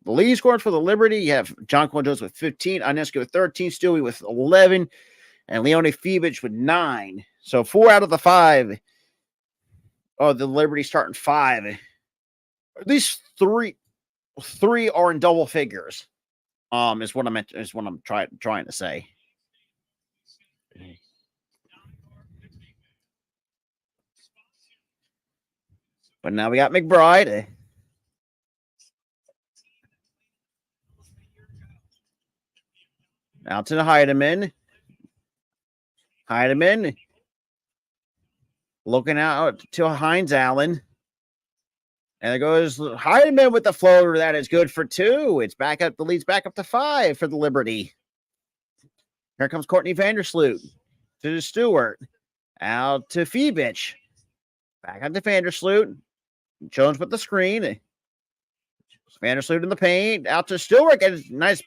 the lead scores for the Liberty, you have John Jones with 15, Ineski with 13, Stewie with 11, and Leone Fevich with 9. So 4 out of the 5. Oh, the Liberty starting 5. At least three are in double figures. Is what I'm trying to say. But now we got McBride. Out to the Heidemann. Looking out to Hines Allen. And there goes Heidemann with the floater. That is good for 2. It's back up. The lead's back up to 5 for the Liberty. Here comes Courtney Vandersloot to Stewart. Out to Fevich. Back on to Vandersloot. Jones with the screen. Vandersloot in the paint. Out to Stewart. And nice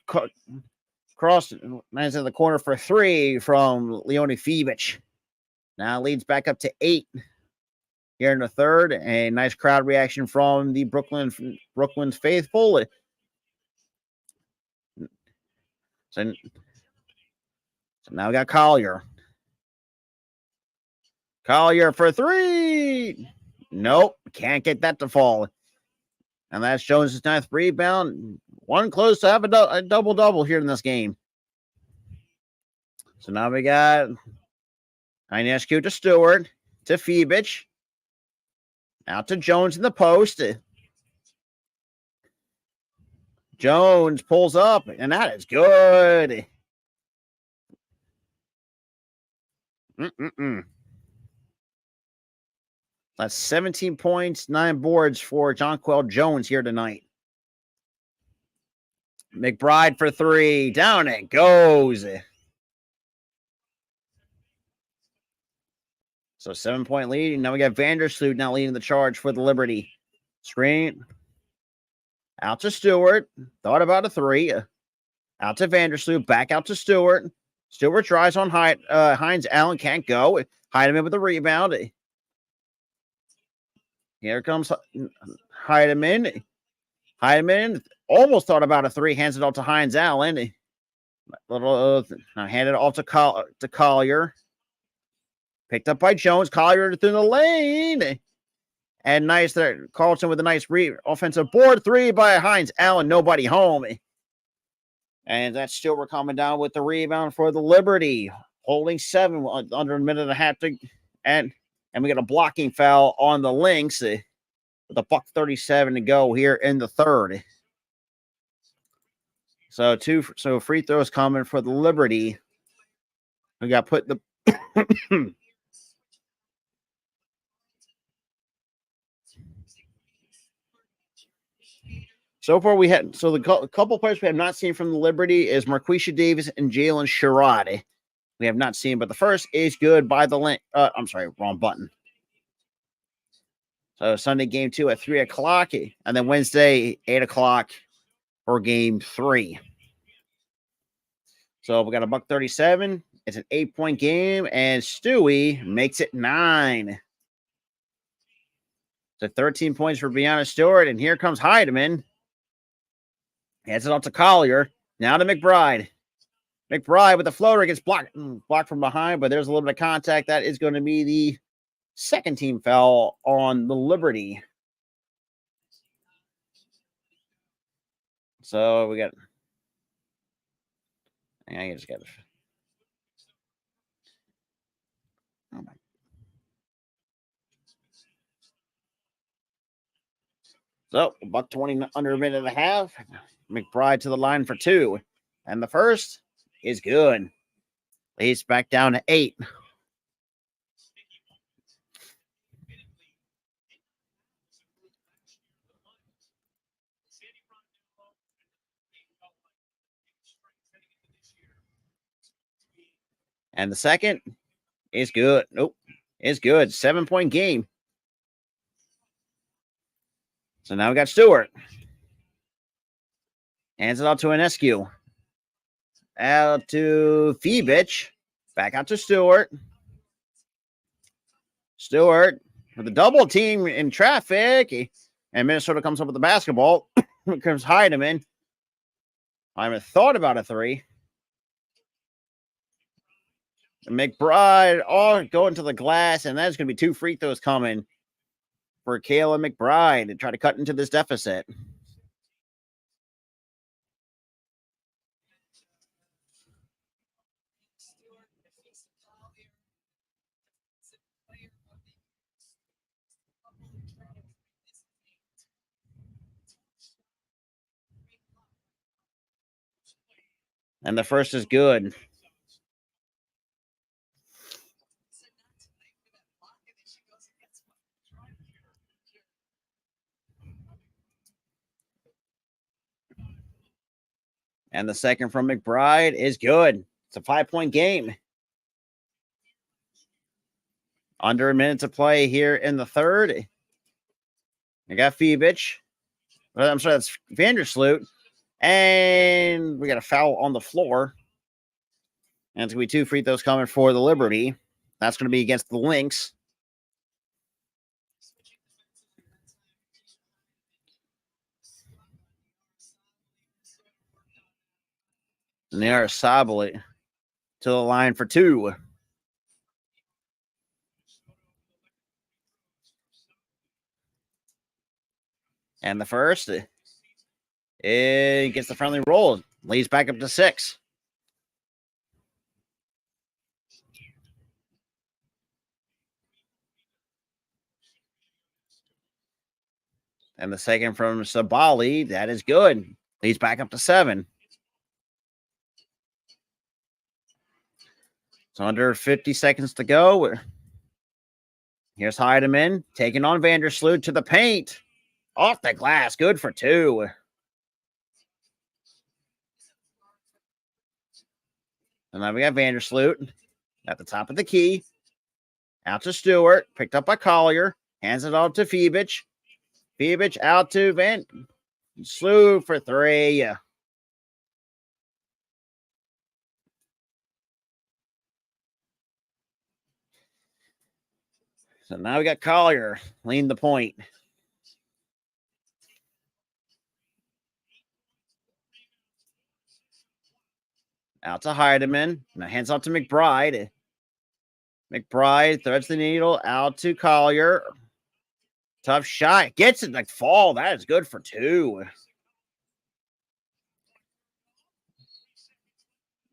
cross. Nice in the corner for 3 from Leone Fevich. Now leads back up to 8 here in the third. A nice crowd reaction from the Brooklyn faithful. So now we got Collier. Collier for 3. Nope, can't get that to fall. And that's Jones' 9th rebound. One close to have a double-double here in this game. So now we got Inescu to Stewart, to Fevich. Out to Jones in the post. Jones pulls up, and that is good. That's 17 points, 9 boards for Jonquel Jones here tonight. McBride for 3. Down it goes. So 7-point lead. Now we got Vandersloot now leading the charge for the Liberty. Screen. Out to Stewart. Thought about a 3. Out to Vandersloot. Back out to Stewart. Stewart tries on Hines Allen. Can't go. Heidemann with the rebound. Here comes Heidemann. Heidemann almost thought about a 3. Hands it off to Hines Allen. Handed it off to Collier. Picked up by Jones. Collier through the lane. And nice there. Carlson with a nice offensive board. 3 by Hines Allen. Nobody home. And that's still we're coming down with the rebound for the Liberty. Holding 7 under a minute and a half. And we got a blocking foul on the Lynx with a $1:37 to go here in the third. So free throws coming for the Liberty. We got put the so far we had the couple players we have not seen from the Liberty is Marquisha Davis and Jalen Sherrod. We have not seen, but the first is good by the Lynx. I'm sorry, wrong button. So Sunday game 2 at 3 o'clock, and then Wednesday 8 o'clock for game 3. So we got a $1:37. It's an 8-point game, and Stewie makes it 9. So 13 points for Brianna Stewart, and here comes Heidemann. Hands it off to Collier. Now to McBride. McBride with the floater gets blocked from behind, but there's a little bit of contact. That is going to be the second team foul on the Liberty. So we got. I just got. Oh my. So $1:20 under a minute and a half. McBride to the line for 2, and the first is good. He's back down to 8. And the second is good. Nope. It's good. 7-point game. So now we got Stewart. Hands it out to Enescu. Out to Fibich. Back out to Stewart. Stewart with a double team in traffic. And Minnesota comes up with the basketball. Comes Heidemann. Heidemann thought about a 3. McBride going to the glass, and that's going to be 2 free throws coming for Kayla McBride to try to cut into this deficit. And the first is good. And the second from McBride is good. It's a 5-point game. Under a minute to play here in the third. I got Fibich. I'm sorry, that's Vandersloot. And we got a foul on the floor. And it's going to be 2 free throws coming for the Liberty. That's going to be against the Lynx. And they are Sabali to the line for 2. And the first, it gets the friendly roll. Leads back up to 6. And the second from Sabali, that is good. Leads back up to 7. So under 50 seconds to go. Here's Heidemann taking on Vandersloot to the paint. Off the glass. Good for 2. And now we got Vandersloot at the top of the key. Out to Stewart. Picked up by Collier. Hands it off to Fibich. Fibich out to Vandersloot for 3. So now we got Collier leading the point. Out to Heidemann. Now hands off to McBride. McBride threads the needle out to Collier. Tough shot. Gets it like fall. That is good for 2.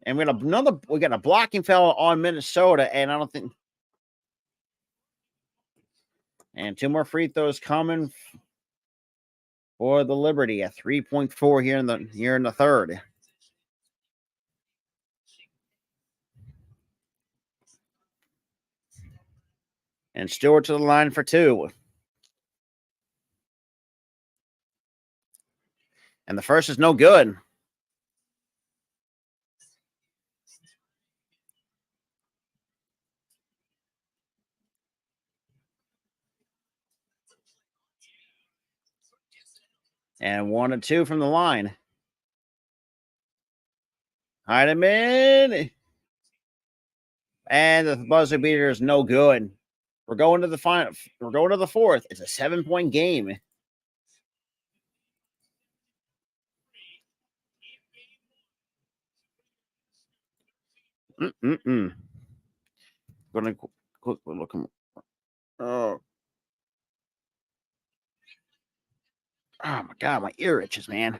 And we got a blocking foul on Minnesota, and I don't think. And 2 more free throws coming for the Liberty at 3.4 here in the third. And Stewart to the line for 2. And the first is no good. And 1 and 2 from the line. Heidemann. And the buzzer beater is no good. We're going to the final. We're going to the fourth. It's a 7-point game. Gonna quickly look him. Oh, oh my god, my ear itches, man.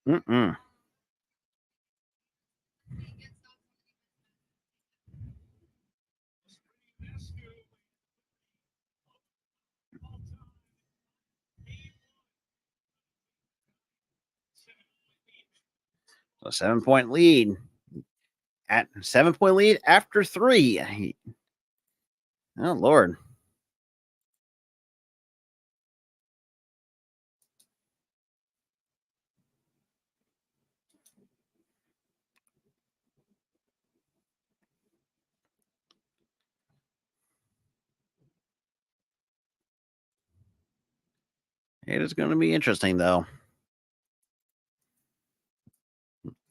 Mm-mm. A 7-point lead. At 7-point lead after 3. Oh Lord. It is going to be interesting, though.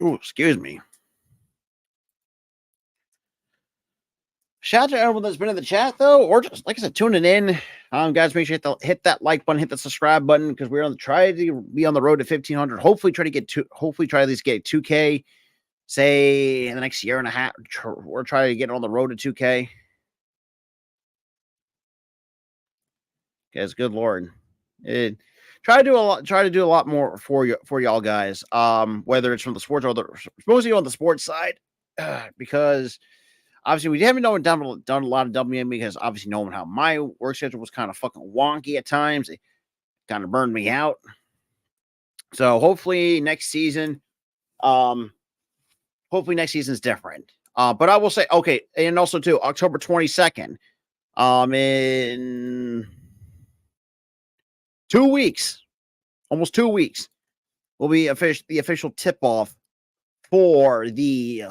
Oh, excuse me. Shout out to everyone that's been in the chat, though, or just like I said, tuning in. Guys, make sure you hit that like button, hit the subscribe button, because we're on the try to be on the road to 1,500. Hopefully, try to get to. Hopefully, try to at least get 2K. Say in the next year and a half, we're trying to get on the road to 2K. Guys, good Lord. Try to do a lot more for y'all guys. Whether it's from the sports or mostly on the sports side, because obviously we haven't done a lot of WNBA because obviously knowing how my work schedule was kind of fucking wonky at times, it kind of burned me out. So hopefully next season, is different. But I will say, okay, and also too, October 22nd, in 2 weeks, almost 2 weeks, will be the official tip off for the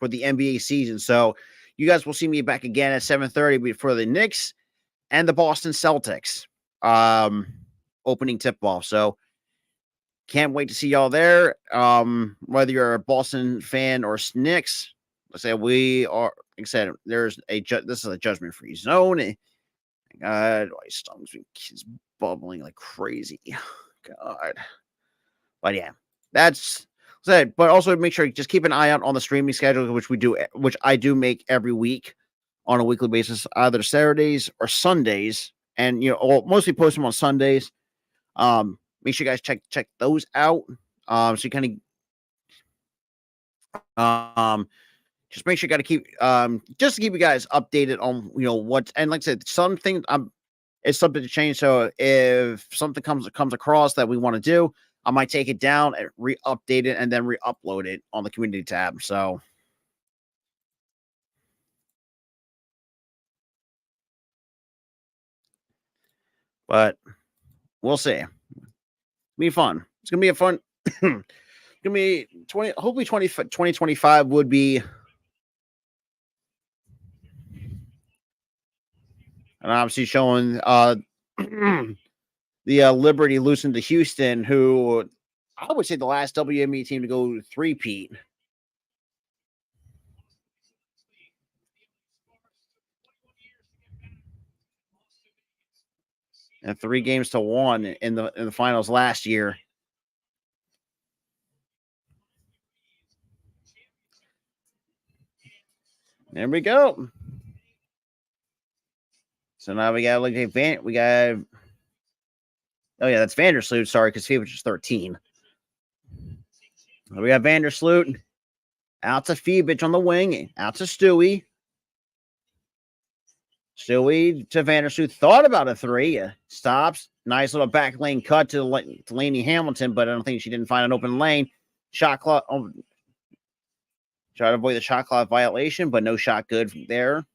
NBA season. So you guys will see me back again at 7:30 for the Knicks and the Boston Celtics opening tip off. So can't wait to see y'all there. Whether you're a Boston fan or Knicks, let's say we are. Like I said, this is a judgment free zone. God, my stomach's is bubbling like crazy. God, but yeah, that's said. But also make sure you just keep an eye out on the streaming schedule, which I do make every week on a weekly basis, either Saturdays or Sundays, and mostly post them on Sundays. Make sure you guys check those out. So you kind of just make sure you got to keep just to keep you guys updated on what, and like I said, some things it's subject to change. So if something comes across that we want to do, I might take it down and re-update it and then re-upload it on the community tab. So but we'll see. It'll be fun. It's gonna be a fun it's gonna be 2025 would be. And obviously showing the Liberty losing to Houston, who I would say the last WNBA team to go three-peat. And 3-1 in the finals last year. There we go. So now we got like we got. Oh yeah, that's Vandersloot. Sorry, because he was just 13. We got Vandersloot out to Phoebich on the wing, out to Stewie. Stewie to Vandersloot. Thought about a 3. Stops. Nice little back lane cut to Laney Hamilton, but I don't think she didn't find an open lane. Shot clock. Try to avoid the shot clock violation, but no shot good from there.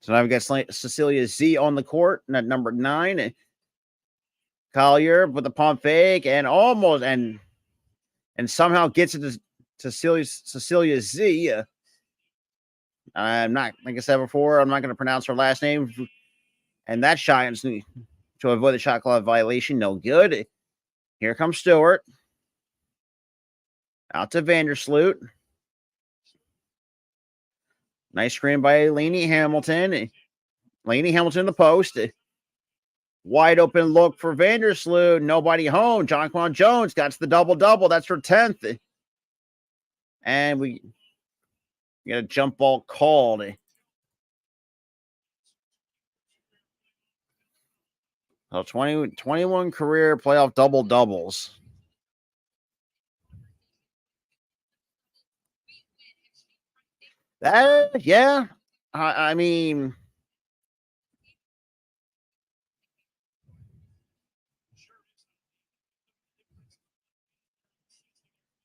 So now we got Cecilia Z on the court at number 9. Collier with the pump fake and almost and somehow gets it to Cecilia Z. I'm not, like I said before, I'm not going to pronounce her last name. And that shot to avoid the shot clock violation, no good. Here comes Stewart. Out to Vandersloot. Nice screen by Laney Hamilton. Laney Hamilton in the post. Wide open look for Vandersloot. Nobody home. Jonquan Jones got the double-double. That's her 10th. And we get a jump ball called. So 21 career playoff double-doubles. Yeah. I mean,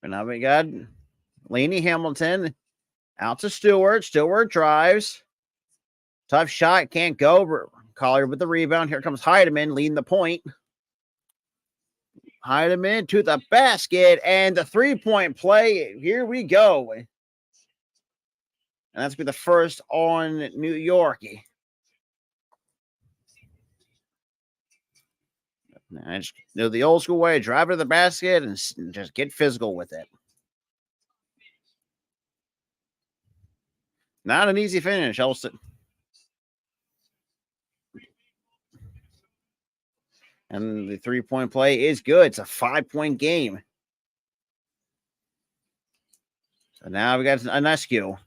and now we got Laney Hamilton out to Stewart. Stewart drives. Tough shot. Can't go. Collier with the rebound. Here comes Heidemann leading the point. Heidemann to the basket and the 3-point play. Here we go. And that's going to be the first on New York. I just do the old school way, drive to the basket and just get physical with it. Not an easy finish. And the 3-point play is good. It's a 5-point game. So now we got Anescu.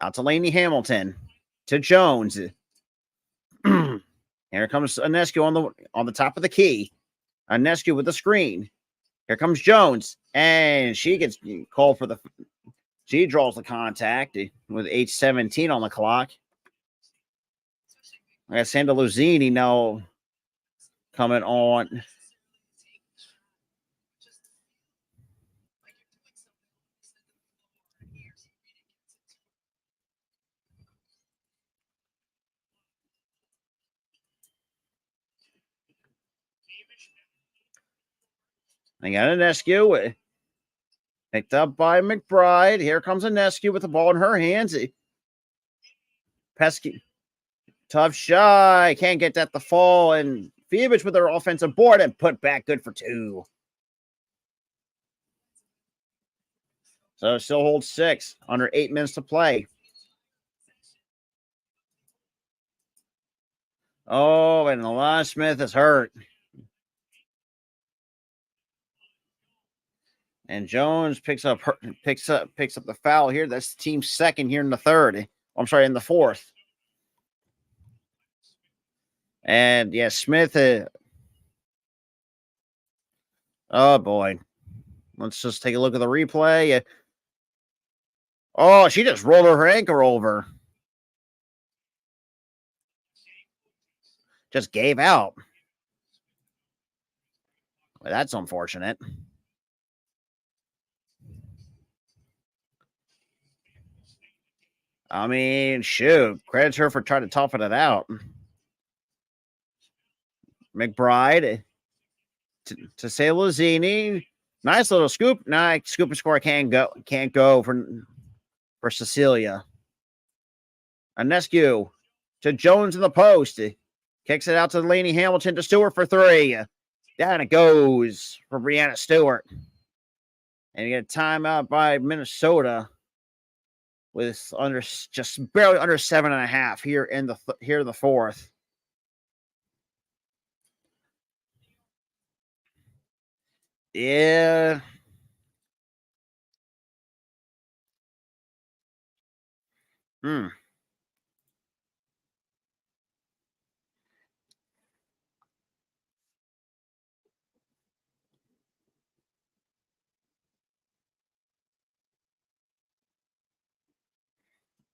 Out to Laney Hamilton. To Jones. Here comes Anescu on the top of the key. Anescu with the screen. Here comes Jones. And she gets called for she draws the contact with 8:17 on the clock. I got Sandra Luzini now coming on. I got Anescu picked up by McBride. Here comes Anescu with the ball in her hands. Pesky. Tough shot. Can't get that to fall. And Fievich with her offensive board and put back good for 2. So still holds 6. Under 8 minutes to play. Oh, and Alana Smith is hurt. And Jones picks up the foul here. That's the team's second here in the third. I'm sorry, in the fourth. And yeah, Smith. Oh boy. Let's just take a look at the replay. Oh, she just rolled her ankle over. Just gave out. Well, that's unfortunate. I mean, shoot. Credits her for trying to toughen it out. McBride to Salazini. Nice little scoop. Nice scoop and score can't go for Cecilia. Anescu to Jones in the post. Kicks it out to Laney Hamilton to Stewart for 3. Down it goes for Brianna Stewart. And you get a timeout by Minnesota with just barely under 7.5 here in the fourth. Yeah. Hmm.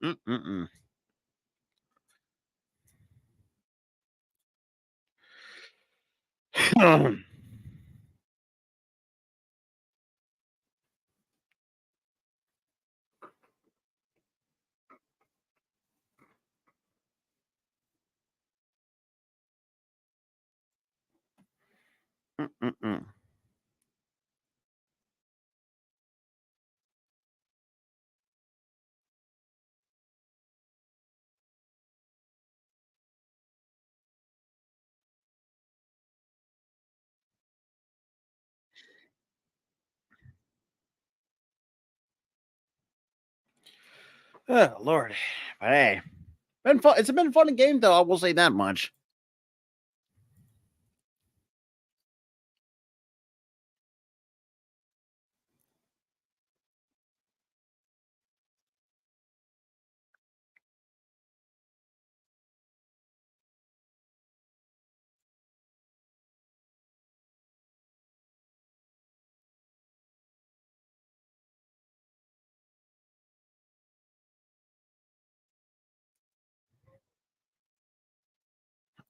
Mm-mm-mm. Mm-mm-mm. Oh, Lord. But hey, been fun. It's been a fun game, though. I will say that much.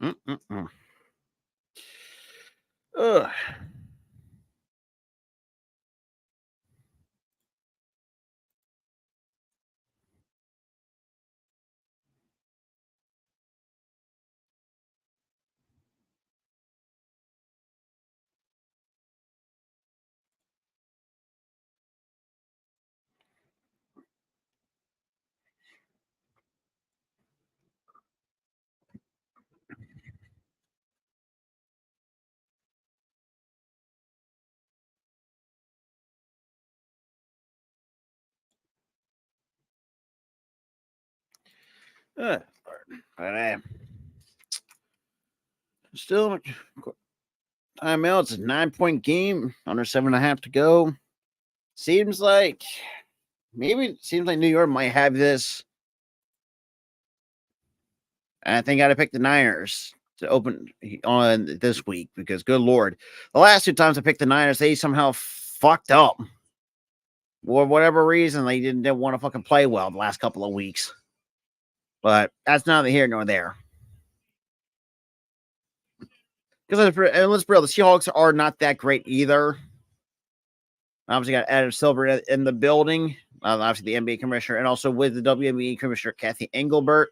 Mm-mm-mm. Ugh. Ugh. But hey, still, timeout. It's a 9-point game. Under 7.5 to go. Seems like New York might have this. And I think I got to pick the Niners to open on this week because, good Lord, the last 2 times I picked the Niners, they somehow fucked up. For whatever reason, they didn't want to fucking play well the last couple of weeks. But that's neither here nor there. Because let's be real, the Seahawks are not that great either. Obviously, got Adam Silver in the building, obviously the NBA commissioner, and also with the WNBA commissioner, Kathy Engelbert.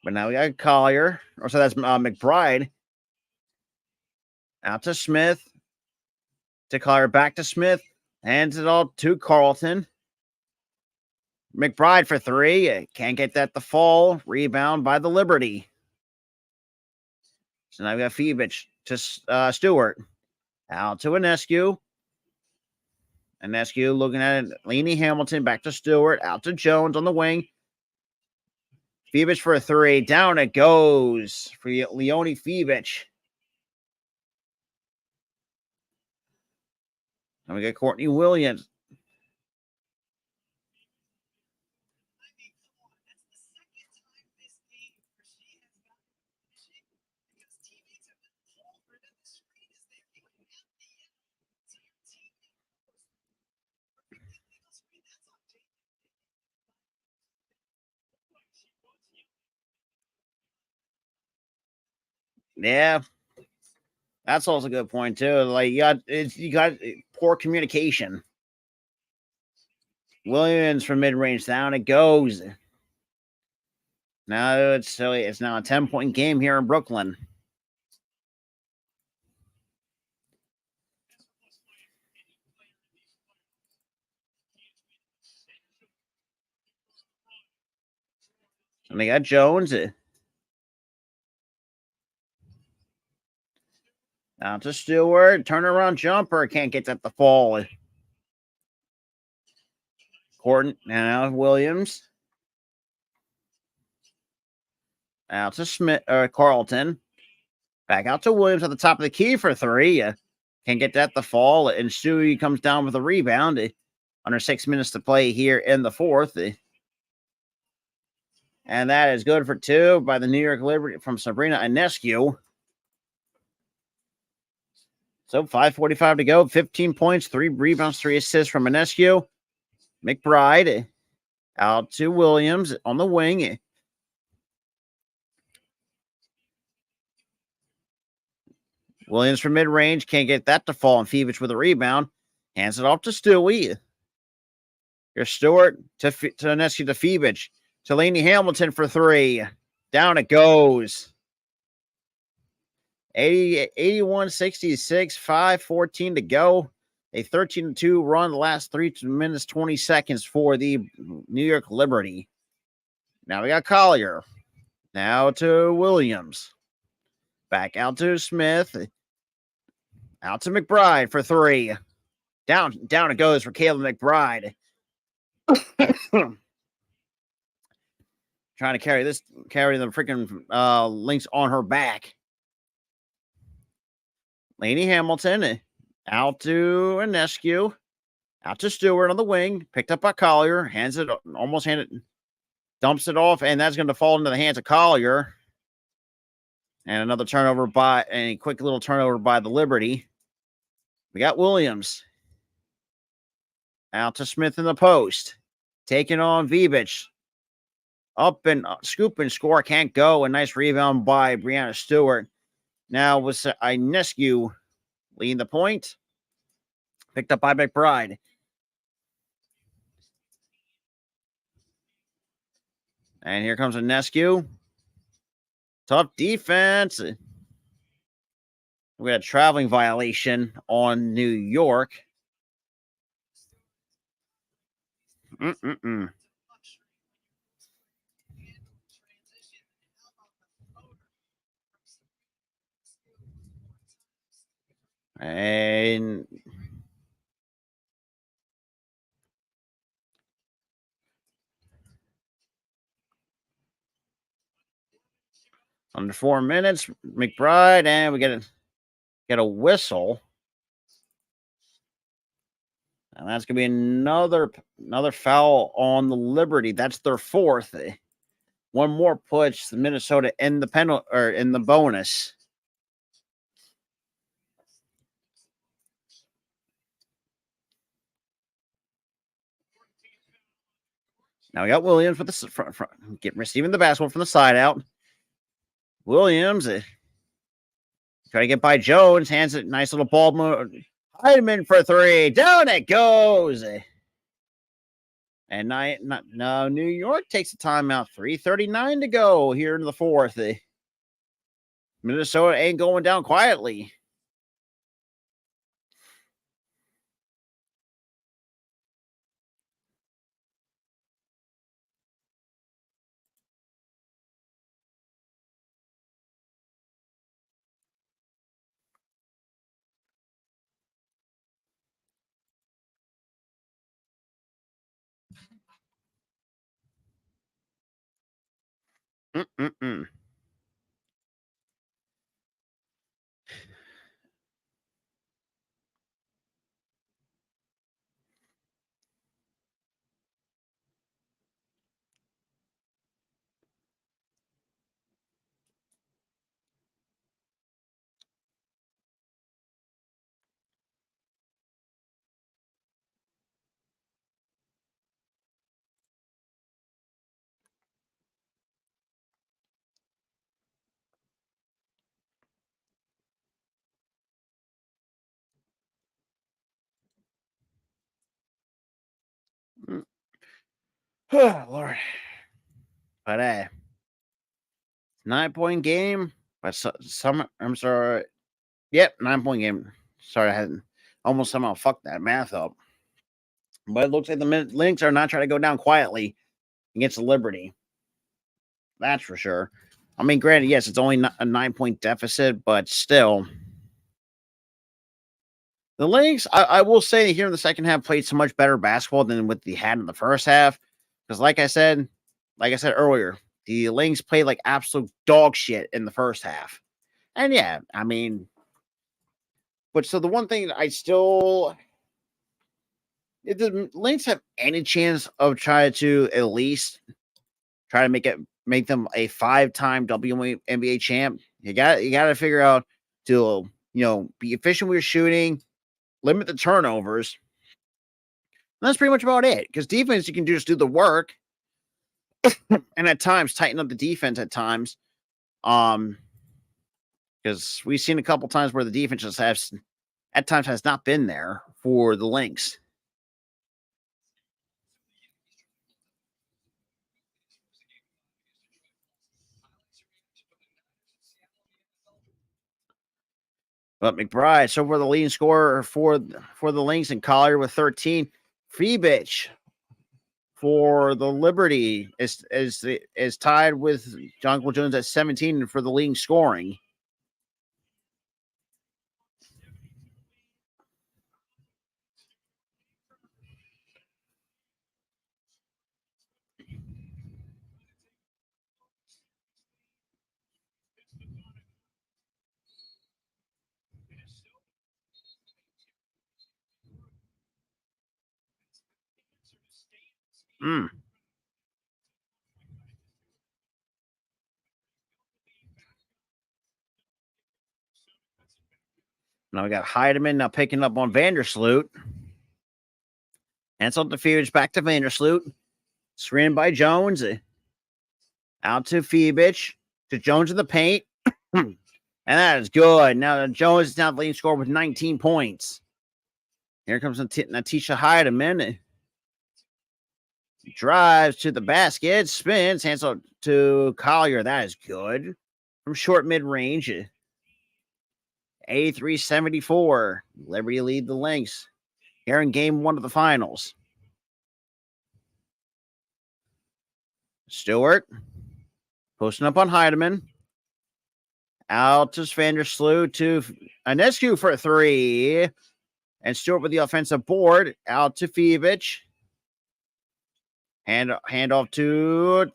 But now we got Collier, or so that's McBride. Out to Smith. To Collier, back to Smith. Hands it all to Carlton. McBride for 3. Can't get that to fall. Rebound by the Liberty. So now we got Phoebich to Stewart. Out to Inescu. Inescu looking at it. Laney Hamilton back to Stewart. Out to Jones on the wing. Phoebich for a 3. Down it goes for Leone Phoebich. And we got Courtney Williams. Yeah, that's also a good point too. Like you got poor communication. Williams from mid range, down it goes. Now it's now a 10-point game here in Brooklyn. And they got Jones. Out to Stewart. Turnaround jumper. Can't get that to fall. Horton. Now Williams. Out to Smith Carlton. Back out to Williams at the top of the key for 3. Can't get that to fall. And Stewie comes down with a rebound. Under 6 minutes to play here in the fourth. And that is good for 2 by the New York Liberty from Sabrina Inescu. So 5:45 to go. 15 points, 3 rebounds, 3 assists from Inescu. McBride out to Williams on the wing. Williams from mid-range. Can't get that to fall. And Phoebich with a rebound. Hands it off to Stewie. Here's Stewart to Inescu to Phoebich. To Laney Hamilton for 3. Down it goes. 81-66, 5:14 to go. A 13-2 run the last 3 minutes, 20 seconds for the New York Liberty. Now we got Collier. Now to Williams. Back out to Smith. Out to McBride for three. Down it goes for Caleb McBride. Trying to carry the freaking Lynx on her back. Lainey Hamilton out to Inescu. Out to Stewart on the wing. Picked up by Collier. Dumps it off, and that's going to fall into the hands of Collier. And another turnover a quick little turnover by the Liberty. We got Williams. Out to Smith in the post. Taking on Vibich. Up and scoop and score. Can't go. A nice rebound by Brianna Stewart. Now was Inescu leading the point. Picked up by McBride. And here comes Inescu. Tough defense. We got a traveling violation on New York. And under 4 minutes, McBride, and we get a whistle. And that's going to be another foul on the Liberty. That's their fourth. One more puts the Minnesota in the penalty or in the bonus. Now we got Williams with the front, receiving the basketball from the side out. Williams try to get by Jones, hands it, nice little ball move. Hyman for three, down it goes. And now New York takes a timeout. 3:39 to go here in the fourth. Minnesota ain't going down quietly. Oh, Lord. But 9-point game. But I'm sorry. Yep, 9-point game. Sorry, I hadn't almost somehow fucked that math up. But it looks like the Lynx are not trying to go down quietly against the Liberty. That's for sure. I mean, granted, yes, it's only a 9-point deficit, but still. The Lynx, I will say here in the second half, played so much better basketball than what they had in the first half. Because like I said earlier, the Lynx played like absolute dog shit in the first half. And yeah, I mean, but so the one thing I still, if the Lynx have any chance of trying to at least try to make them a 5-time WNBA champ, you got to figure out to be efficient with your shooting, limit the turnovers. And that's pretty much about it. Because defense, you can just do the work, and at times tighten up the defense. At times, because we've seen a couple times where the defense at times has not been there for the Lynx. But McBride, so for the leading scorer for the Lynx, and Collier with 13. Freebitch for the Liberty is tied with Jonquil Jones at 17 for the leading scoring. Now we got Heidemann now picking up on Vandersloot. Hands off the field, back to Vandersloot. Screened by Jones. Out to Phoebich. To Jones in the paint. And that is good. Now Jones is now the leading scorer with 19 points. Here comes Natisha Heidemann. Drives to the basket. Spins. Hands off to Collier. That is good. From short mid-range. 83-74. Liberty lead the Lynx here in game 1 of the finals. Stewart posting up on Heidemann. Out to Vandersloot to Ionescu for 3. And Stewart with the offensive board. Out to Phoebich. Hand off to...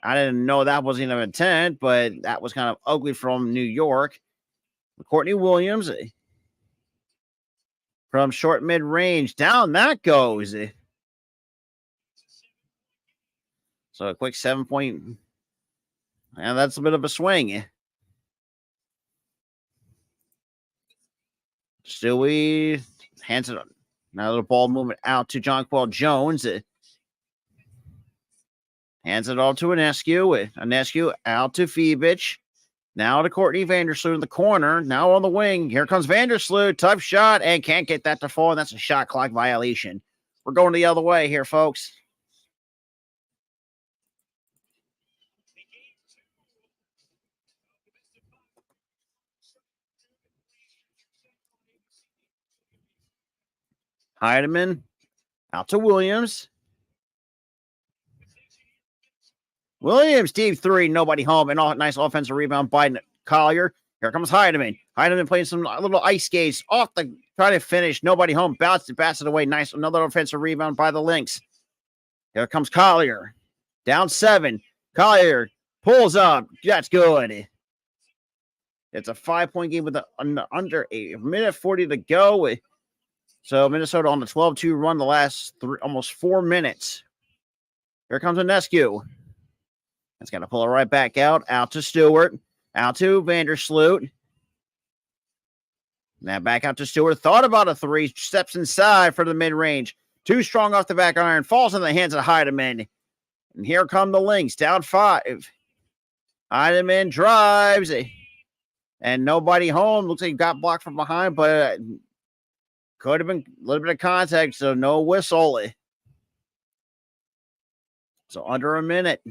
I didn't know that wasn't an intent, but that was kind of ugly from New York. Courtney Williams. From short mid-range. Down that goes. So a quick 7-point. And that's a bit of a swing. Stewie hands it. Now the ball movement out to Jonquil Jones. Hands it all to Ionescu. Ionescu out to Phoebich. Now to Courtney Vandersloot in the corner. Now on the wing. Here comes Vandersloot. Tough shot and can't get that to fall. And that's a shot clock violation. We're going the other way here, folks. Heidemann out to Williams. Williams, deep 3, nobody home. And nice offensive rebound by Collier. Here comes Heidemann. Heidemann playing some little ice skates off the try to finish. Nobody home. Bounced it away. Nice. Another offensive rebound by the Lynx. Here comes Collier. Down 7. Collier pulls up. That's good. It's a 5-point game with under a minute 40 to go. So Minnesota on the 12-2 run the last almost 4 minutes. Here comes Ionescu. That's going to pull it right back out. Out to Stewart. Out to Vandersloot. Now back out to Stewart. Thought about a 3. Steps inside for the mid-range. Too strong off the back iron. Falls in the hands of Heidemann. And here come the Lynx. Down 5. Heidemann drives. And nobody home. Looks like he got blocked from behind, but could have been a little bit of contact, so no whistle. So under a minute.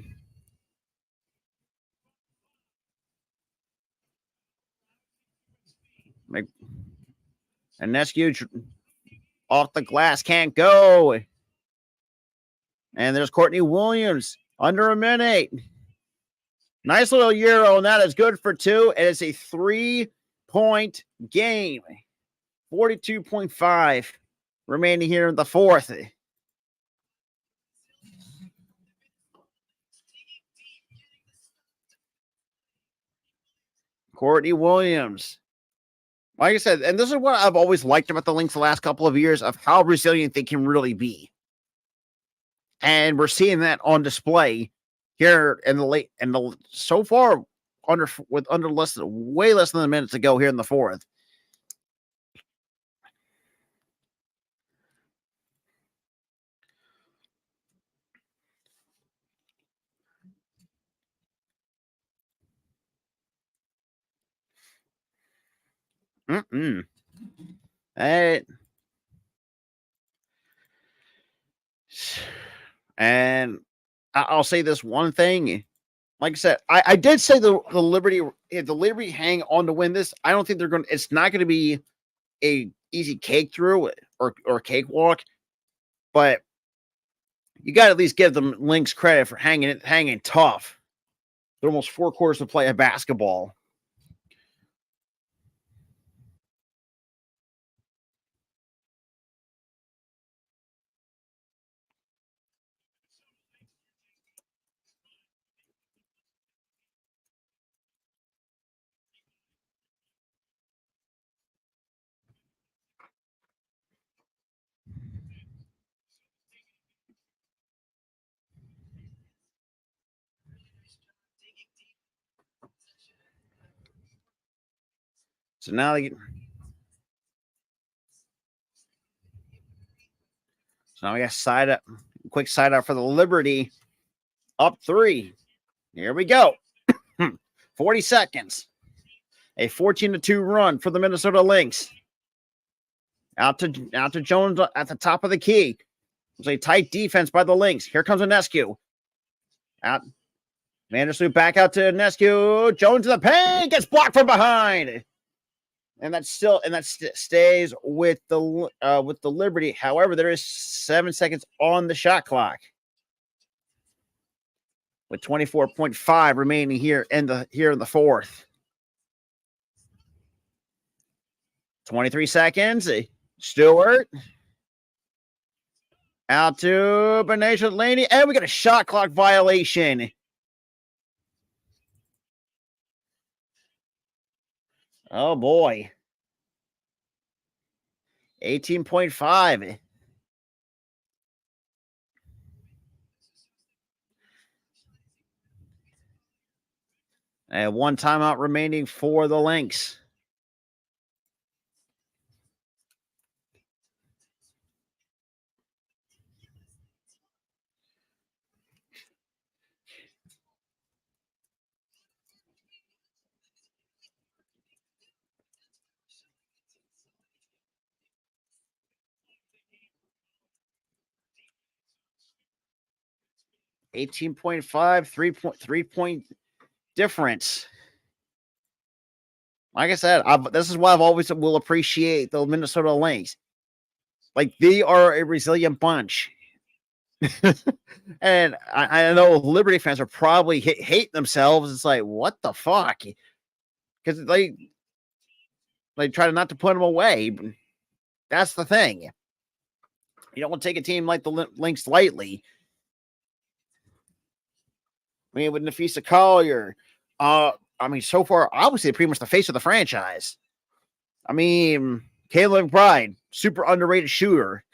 Ionescu off the glass, can't go. And there's Courtney Williams, under a minute. Nice little Euro, and that is good for 2. It is a 3-point game. 42.5 remaining here in the 4th. Courtney Williams. Like I said, and this is what I've always liked about the Lynx the last couple of years of how resilient they can really be. And we're seeing that on display here in the so far under way less than a minute to go here in the 4th. And I'll say this one thing. Like I said, I did say the Liberty hang on to win this. I don't think it's not going to be a easy cake through or cakewalk, but you got to at least give them Lynx credit for hanging tough. They're almost 4 quarters to play a basketball. So now they get. So now we got quick side out for the Liberty. Up 3. Here we go. 40 seconds. A 14-2 run for the Minnesota Lynx. Out to Jones at the top of the key. It's a tight defense by the Lynx. Here comes Ionescu. Out. Vandersloot back out to Ionescu. Jones to the paint. Gets blocked from behind. And that stays with the Liberty. However, there is 7 seconds on the shot clock, with 24.5 remaining here in the fourth. 23 seconds. Stewart out to Benicia Laney, and we got a shot clock violation. Oh boy. 18.5. And 1 timeout remaining for the Lynx. $18.5, 3 point difference. Like I said, this is why I've always will appreciate the Minnesota Lynx. Like, they are a resilient bunch. And I know Liberty fans are probably hate themselves. It's like, what the fuck? Because they try not to put them away. That's the thing. You don't want to take a team like the Lynx lightly. I mean, with Nafisa Collier, so far, obviously, pretty much the face of the franchise. I mean, Kayla McBride, super underrated shooter.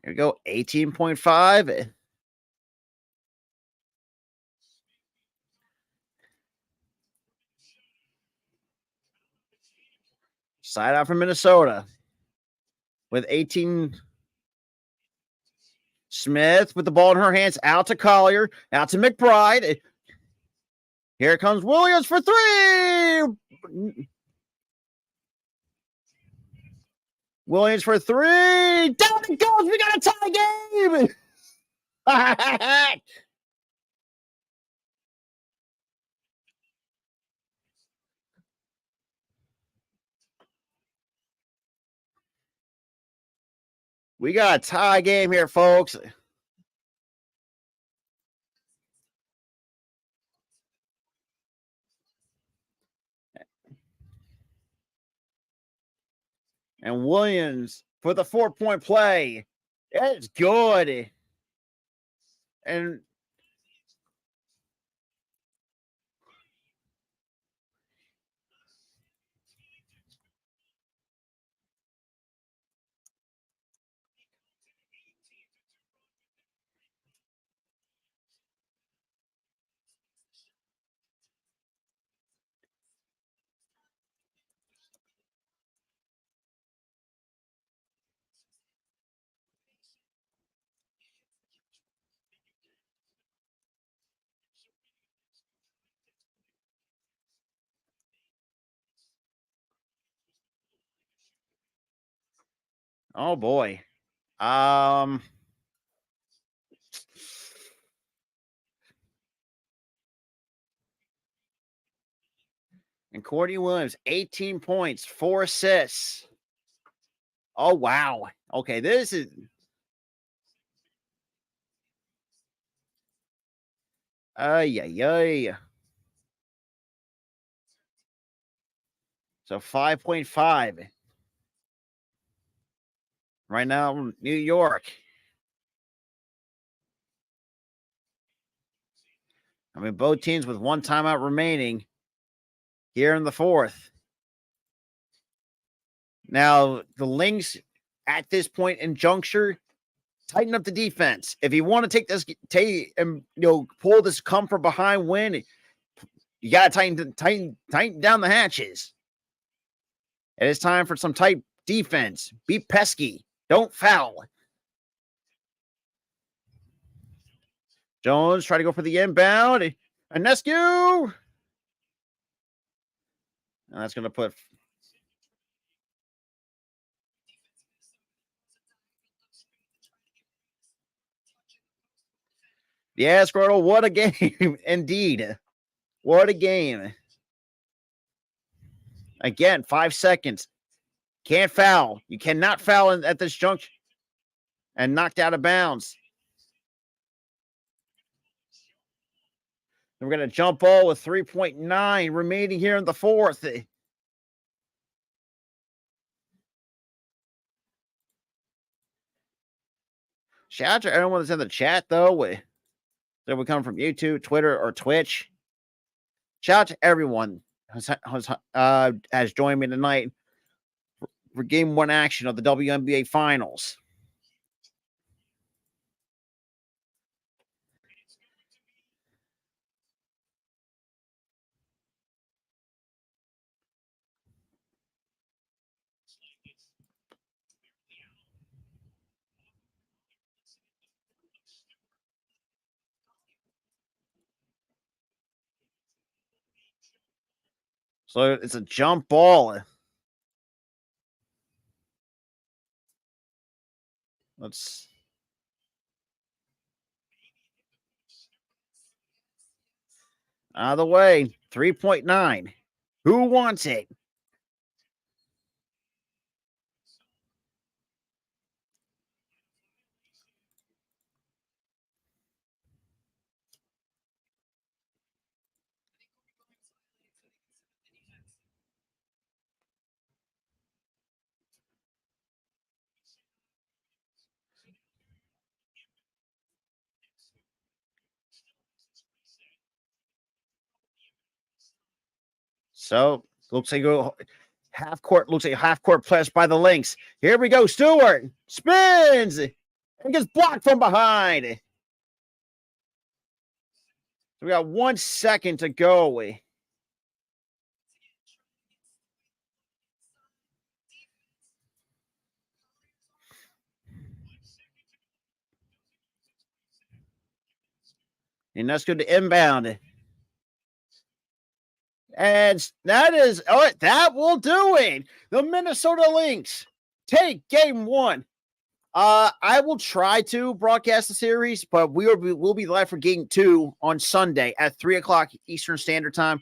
Here we go, 18.5. Side out from Minnesota with 18. Smith with the ball in her hands, out to Collier, out to McBride. Here comes Williams for 3. Williams for 3. Down it goes. We got a tie game. We got a tie game here, folks. And Williams for the 4-point play. It's good. And oh boy. Um, and Courtney Williams, 18 points, 4 assists. Oh, wow. Okay, this is. Ay, ay, ay. So 5.5. Right now, New York. I mean, both teams with one timeout remaining here in the fourth. Now, the Lynx at this point in juncture, tighten up the defense. If you want to take this, pull this come from behind win, you got to tighten down the hatches. It is time for some tight defense. Be pesky. Don't foul. Jones try to go for the inbound. Anescu. And that's going to put. Yeah, Scrotal, what a game. Indeed. What a game. Again, 5 seconds. Can't foul. You cannot foul at this junction. And knocked out of bounds. And we're going to jump ball with 3.9 remaining here in the fourth. Shout out to everyone that's in the chat, though. That would come from YouTube, Twitter, or Twitch. Shout out to everyone has joined me tonight for Game 1 action of the WNBA Finals. So it's a jump ball. Let's. Out of the way. 3.9. Who wants it? So looks like half court. Looks like a half court press by the Lynx. Here we go. Stewart spins and gets blocked from behind. So we got 1 second to go. And let's go to inbound. And that is, that will do it. The Minnesota Lynx take game 1. I will try to broadcast the series, but we'll be live for game 2 on Sunday at 3:00 Eastern Standard Time.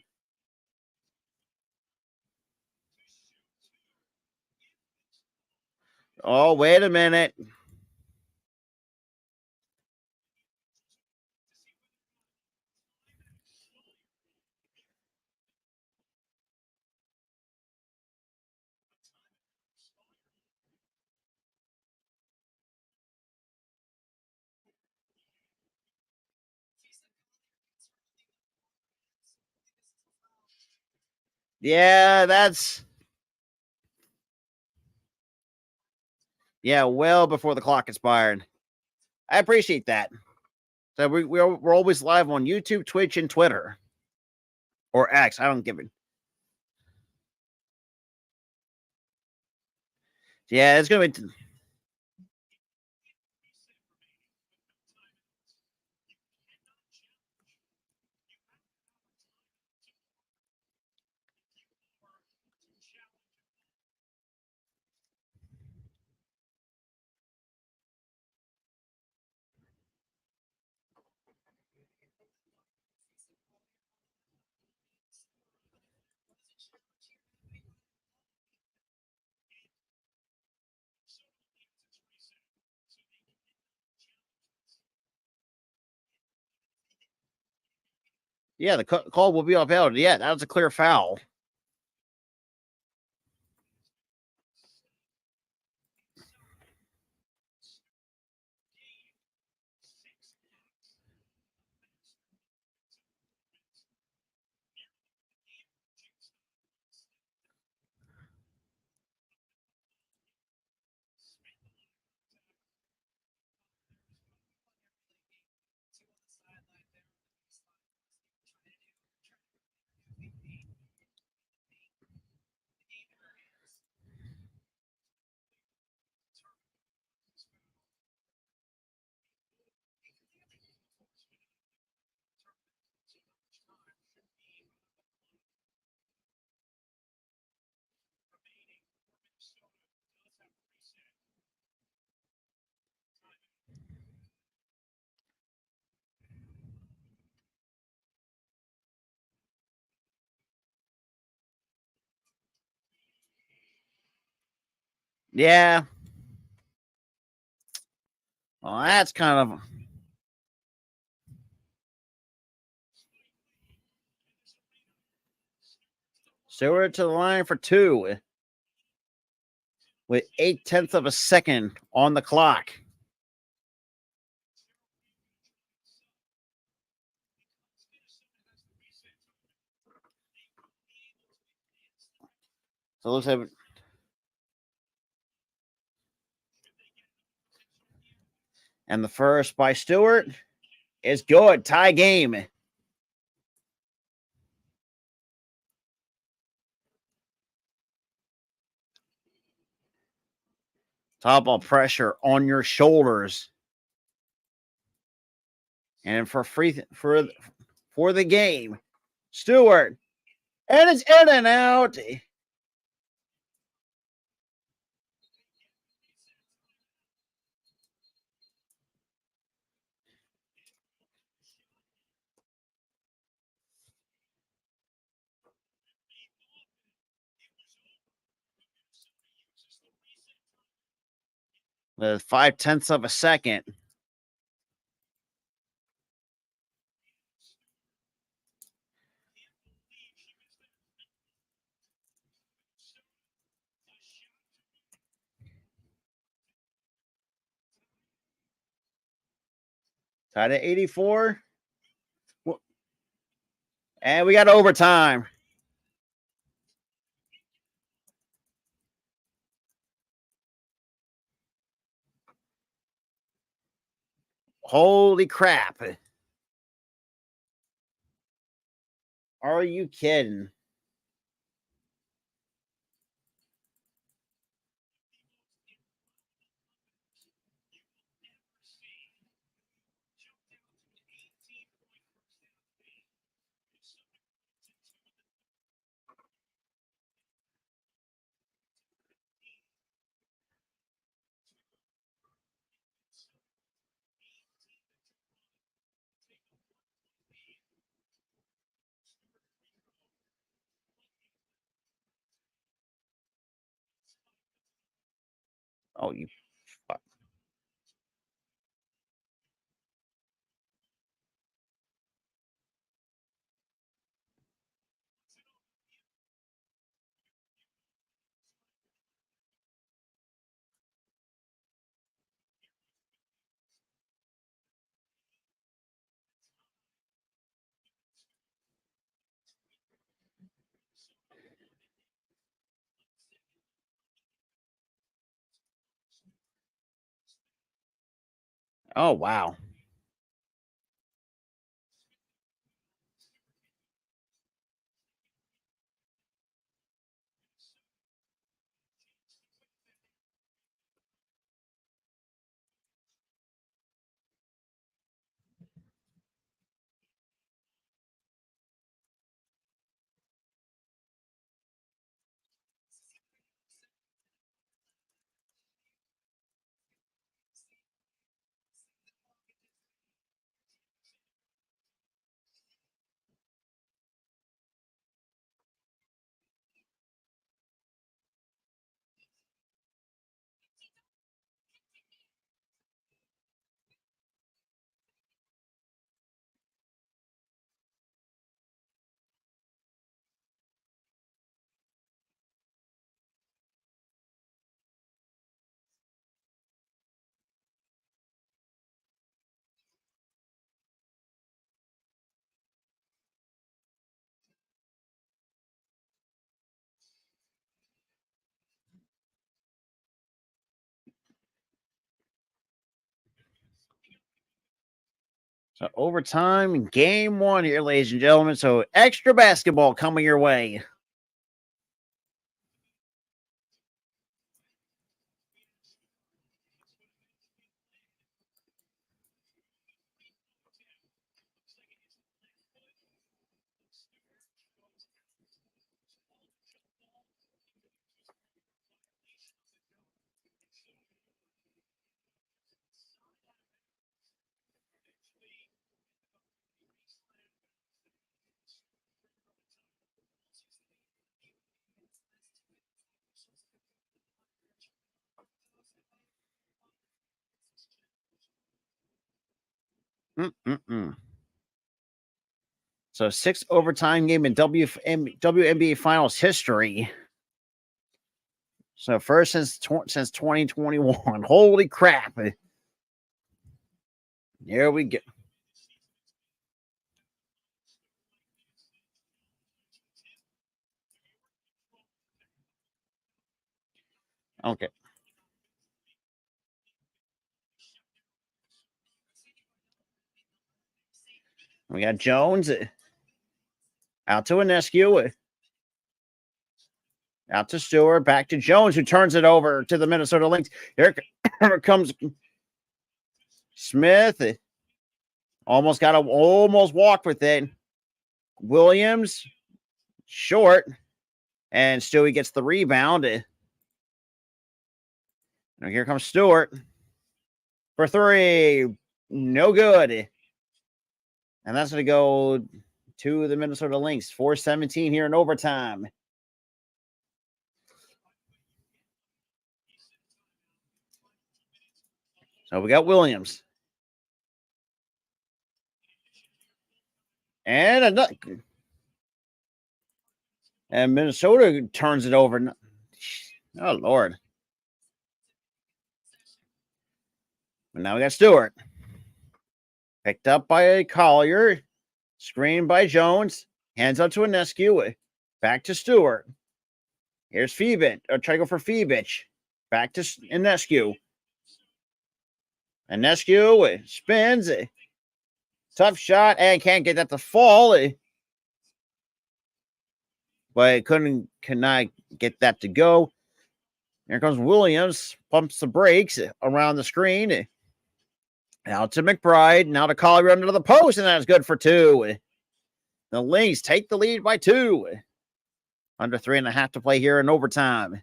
Oh, wait a minute. Yeah, well before the clock expired. I appreciate that. So we're always live on YouTube, Twitch, and Twitter. Or X. I don't give it. Yeah, it's going to be. Yeah, the call will be upheld. Yeah, that was a clear foul. Yeah. Well, that's kind of Stewart to the line for two with 0.8 of a second on the clock. So let's have and the first by Stewart is good. Tie game. Top ball pressure on your shoulders. And for the game, Stewart. And it's in and out. With 0.5 of a second. Tied at 84. And we got overtime. Holy crap. Are you kidding? Oh, you fuck. Oh, wow. So overtime, game one here, ladies and gentlemen. So extra basketball coming your way. So 6 overtime game in WNBA Finals history. So first since 2021. Holy crap! Here we go. Okay. We got Jones out to Inescu, out to Stewart, back to Jones, who turns it over to the Minnesota Lynx. Here comes Smith. Almost walked with it. Williams short, and Stewie gets the rebound. Now here comes Stewart for three. No good. And that's going to go to the Minnesota Lynx. 4:17 here in overtime. So we got Williams. And Minnesota turns it over. Oh, Lord. And now we got Stewart. Picked up by Collier. Screened by Jones. Hands up to Inescu. Back to Stewart. Here's Febich. Try to go for Febich. Back to Inescu. Inescu spins. Tough shot and can't get that to fall. But could not get that to go. Here comes Williams. Pumps the brakes around the screen. Now to McBride. Now to Collier under the post. And that's good for two. The Lynx take the lead by 2. Under 3.5 to play here in overtime.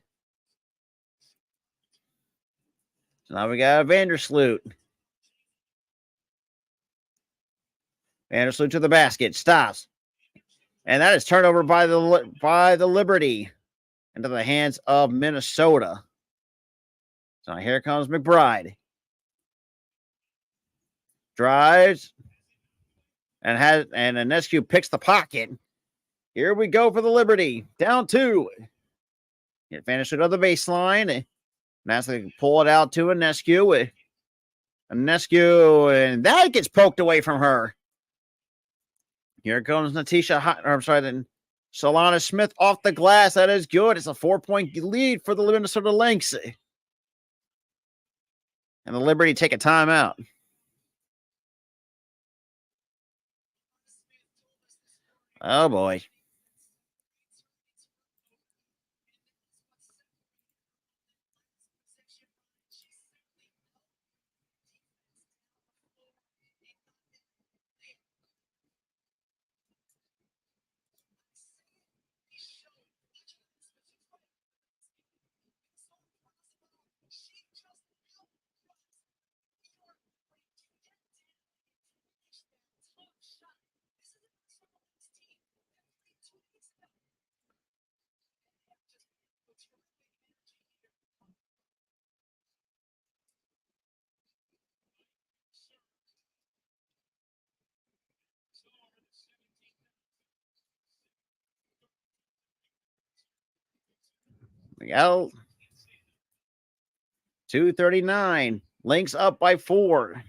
So now we got Vandersloot. Vandersloot to the basket. Stops. And that is turned over by the Liberty into the hands of Minnesota. So here comes McBride. Drives. And Inescu picks the pocket. Here we go for the Liberty. Down 2. Finish it on the baseline. And that's to pull it out to Inescu. Inescu, and that gets poked away from her. Here comes then Solana Smith off the glass. That is good. It's a 4-point lead for the Minnesota Lynx. And the Liberty take a timeout. Oh, boy. We got 2:39. Lynx up by 4.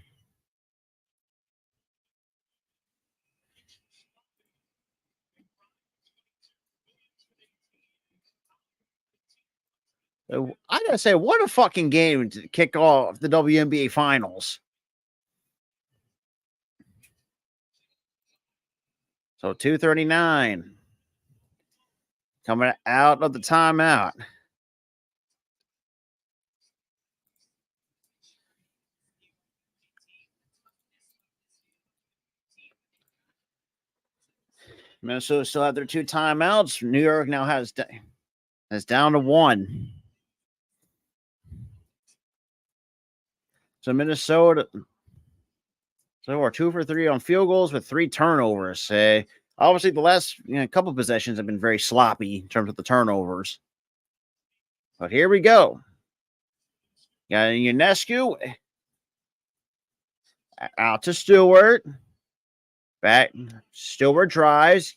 I gotta say, what a fucking game to kick off the WNBA Finals. So 2:39. Coming out of the timeout. Minnesota still have their 2 timeouts. New York now has down to 1. So Minnesota, so we're 2 for 3 on field goals with 3 turnovers. Obviously, the last couple of possessions have been very sloppy in terms of the turnovers. But here we go. Got Ionescu out to Stewart. Back. Stewart drives.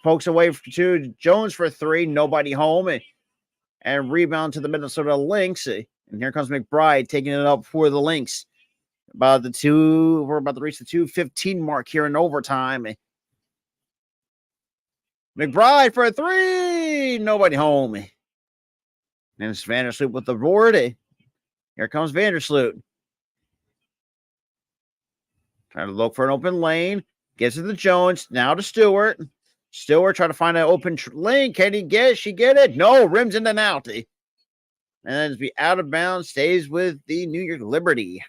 Pokes away to Jones for 3. Nobody home. And rebound to the Minnesota Lynx. And here comes McBride taking it up for the Lynx. We're about to reach the 2:15 mark here in overtime. McBride for 3. Nobody home. And it's Vandersloot with the board. Here comes Vandersloot. Trying to look for an open lane. Gets it to Jones. Now to Stewart. Stewart trying to find an open lane. Can she get it? No, rims in and out. And then be out of bounds. Stays with the New York Liberty.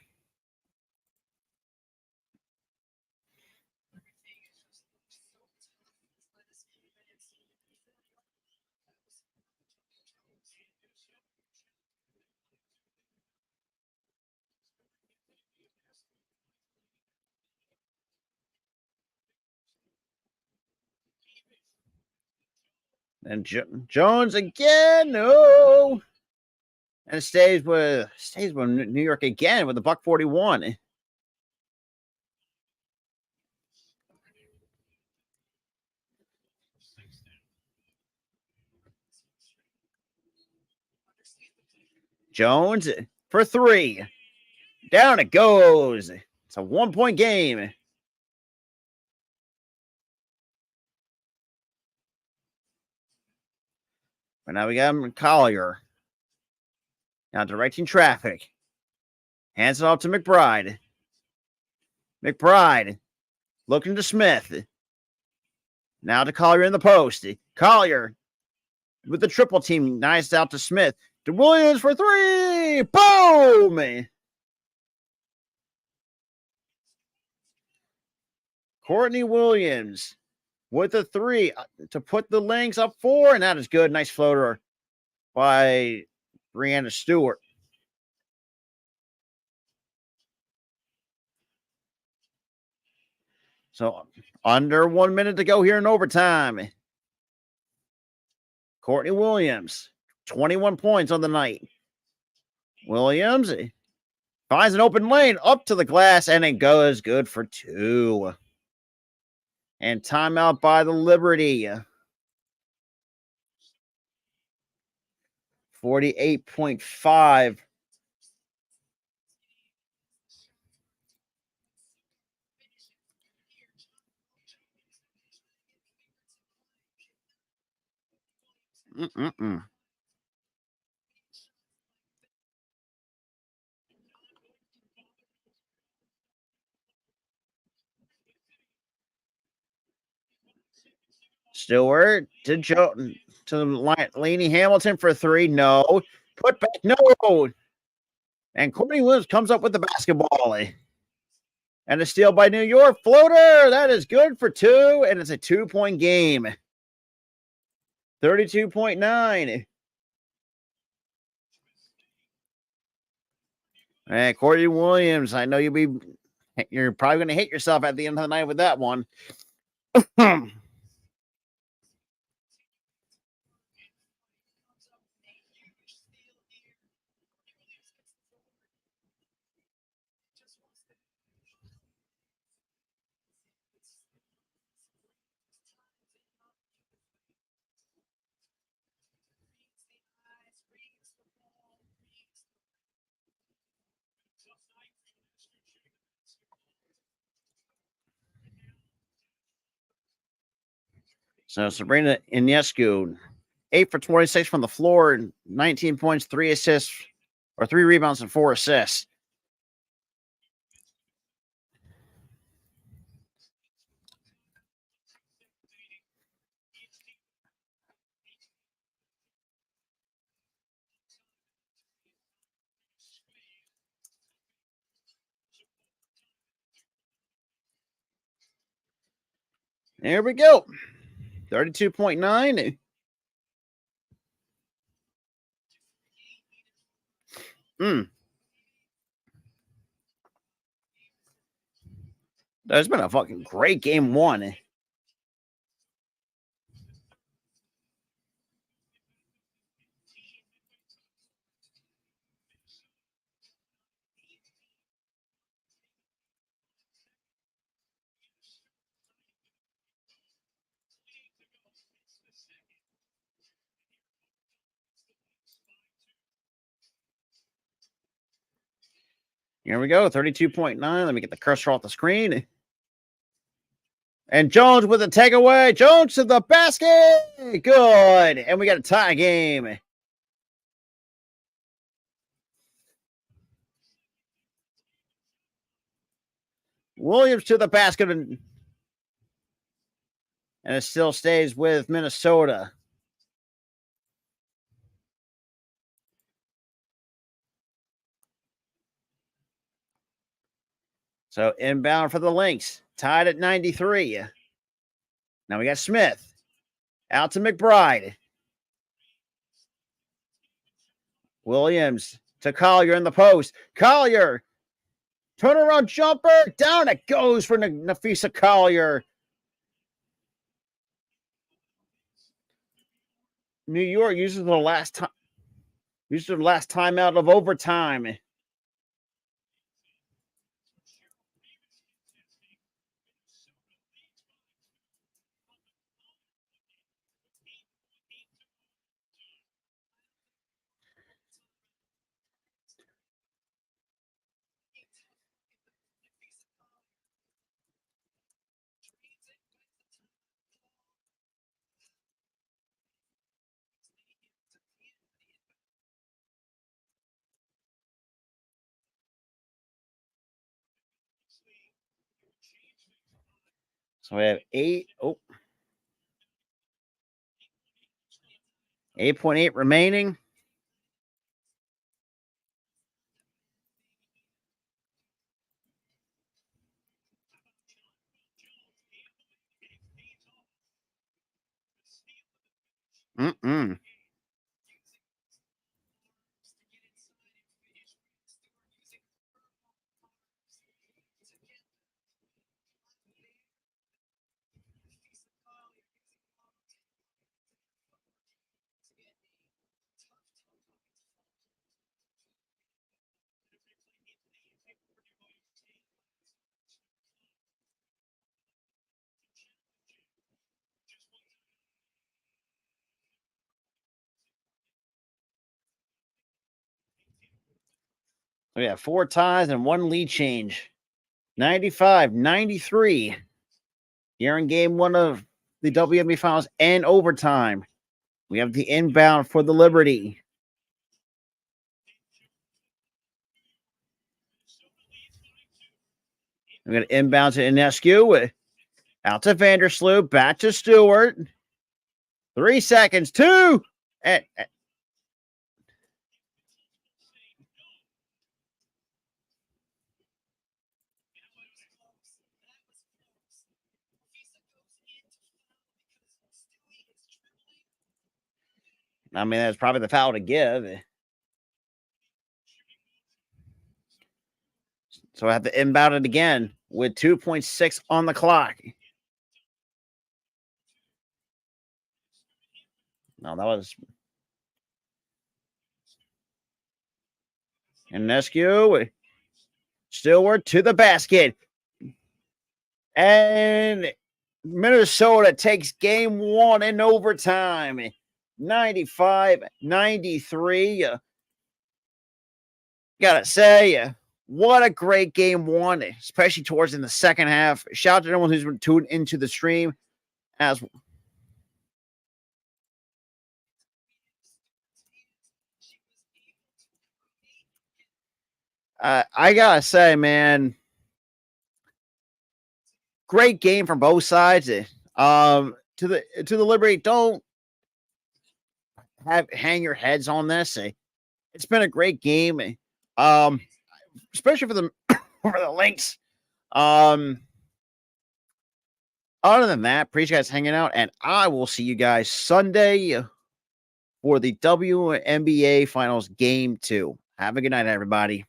And Jones again. No. And stays with New York again with the buck 41. Jones for 3. Down it goes. It's a 1-point game. But now we got Collier. Now directing traffic. Hands it off to McBride. McBride looking to Smith. Now to Collier in the post. Collier with the triple team. Nice out to Smith. To Williams for 3. Boom! Courtney Williams with a 3 to put the Lynx up 4. And that is good. Nice floater by Brianna Stewart. So under 1 minute to go here in overtime. Courtney Williams, 21 points on the night. Williams finds an open lane up to the glass, and it goes good for 2. And timeout by the Liberty. 48.5. Stewart to Laney Hamilton for 3. No. Put back. No. And Courtney Williams comes up with the basketball. And a steal by New York. Floater. That is good for 2. And it's a 2-point game. 32.9. And Courtney Williams, I know you're probably going to hit yourself at the end of the night with that one. So Sabrina Ionescu, 8 for 26 from the floor, 19 points, 3 assists, or 3 rebounds and 4 assists. There we go. 32.9. That's been a fucking great game one. Here we go. 32.9. Let me get the cursor off the screen. And Jones with a takeaway. Jones to the basket. Good. And we got a tie game. Williams to the basket. And it still stays with Minnesota. So inbound for the Lynx. Tied at 93. Now we got Smith. Out to McBride. Williams to Collier in the post. Collier. Turnaround jumper. Down it goes for Nafisa Collier. New York uses the last time. Uses the last timeout of overtime. So we have 8.8 remaining. We have 4 ties and 1 lead change. 95-93. Here in game 1 of the WNBA Finals and overtime. We have the inbound for the Liberty. We're going to inbound to Inescu. Out to Vandersloot. Back to Stewart. 3 seconds. 2. And I mean, that's probably the foul to give. So I have to inbound it again with 2.6 on the clock. No, that was Inescu. Stewart to the basket. And Minnesota takes game 1 in overtime. 95-93. Gotta say, what a great game 1, especially towards in the second half. Shout out to everyone who's been tuned into the stream. As I gotta say, man, great game from both sides. To the Liberty, don't hang your heads on this. It's been a great game. Especially for the for the Lynx. Other than that, appreciate you guys hanging out, and I will see you guys Sunday for the WNBA Finals Game 2. Have a good night, everybody.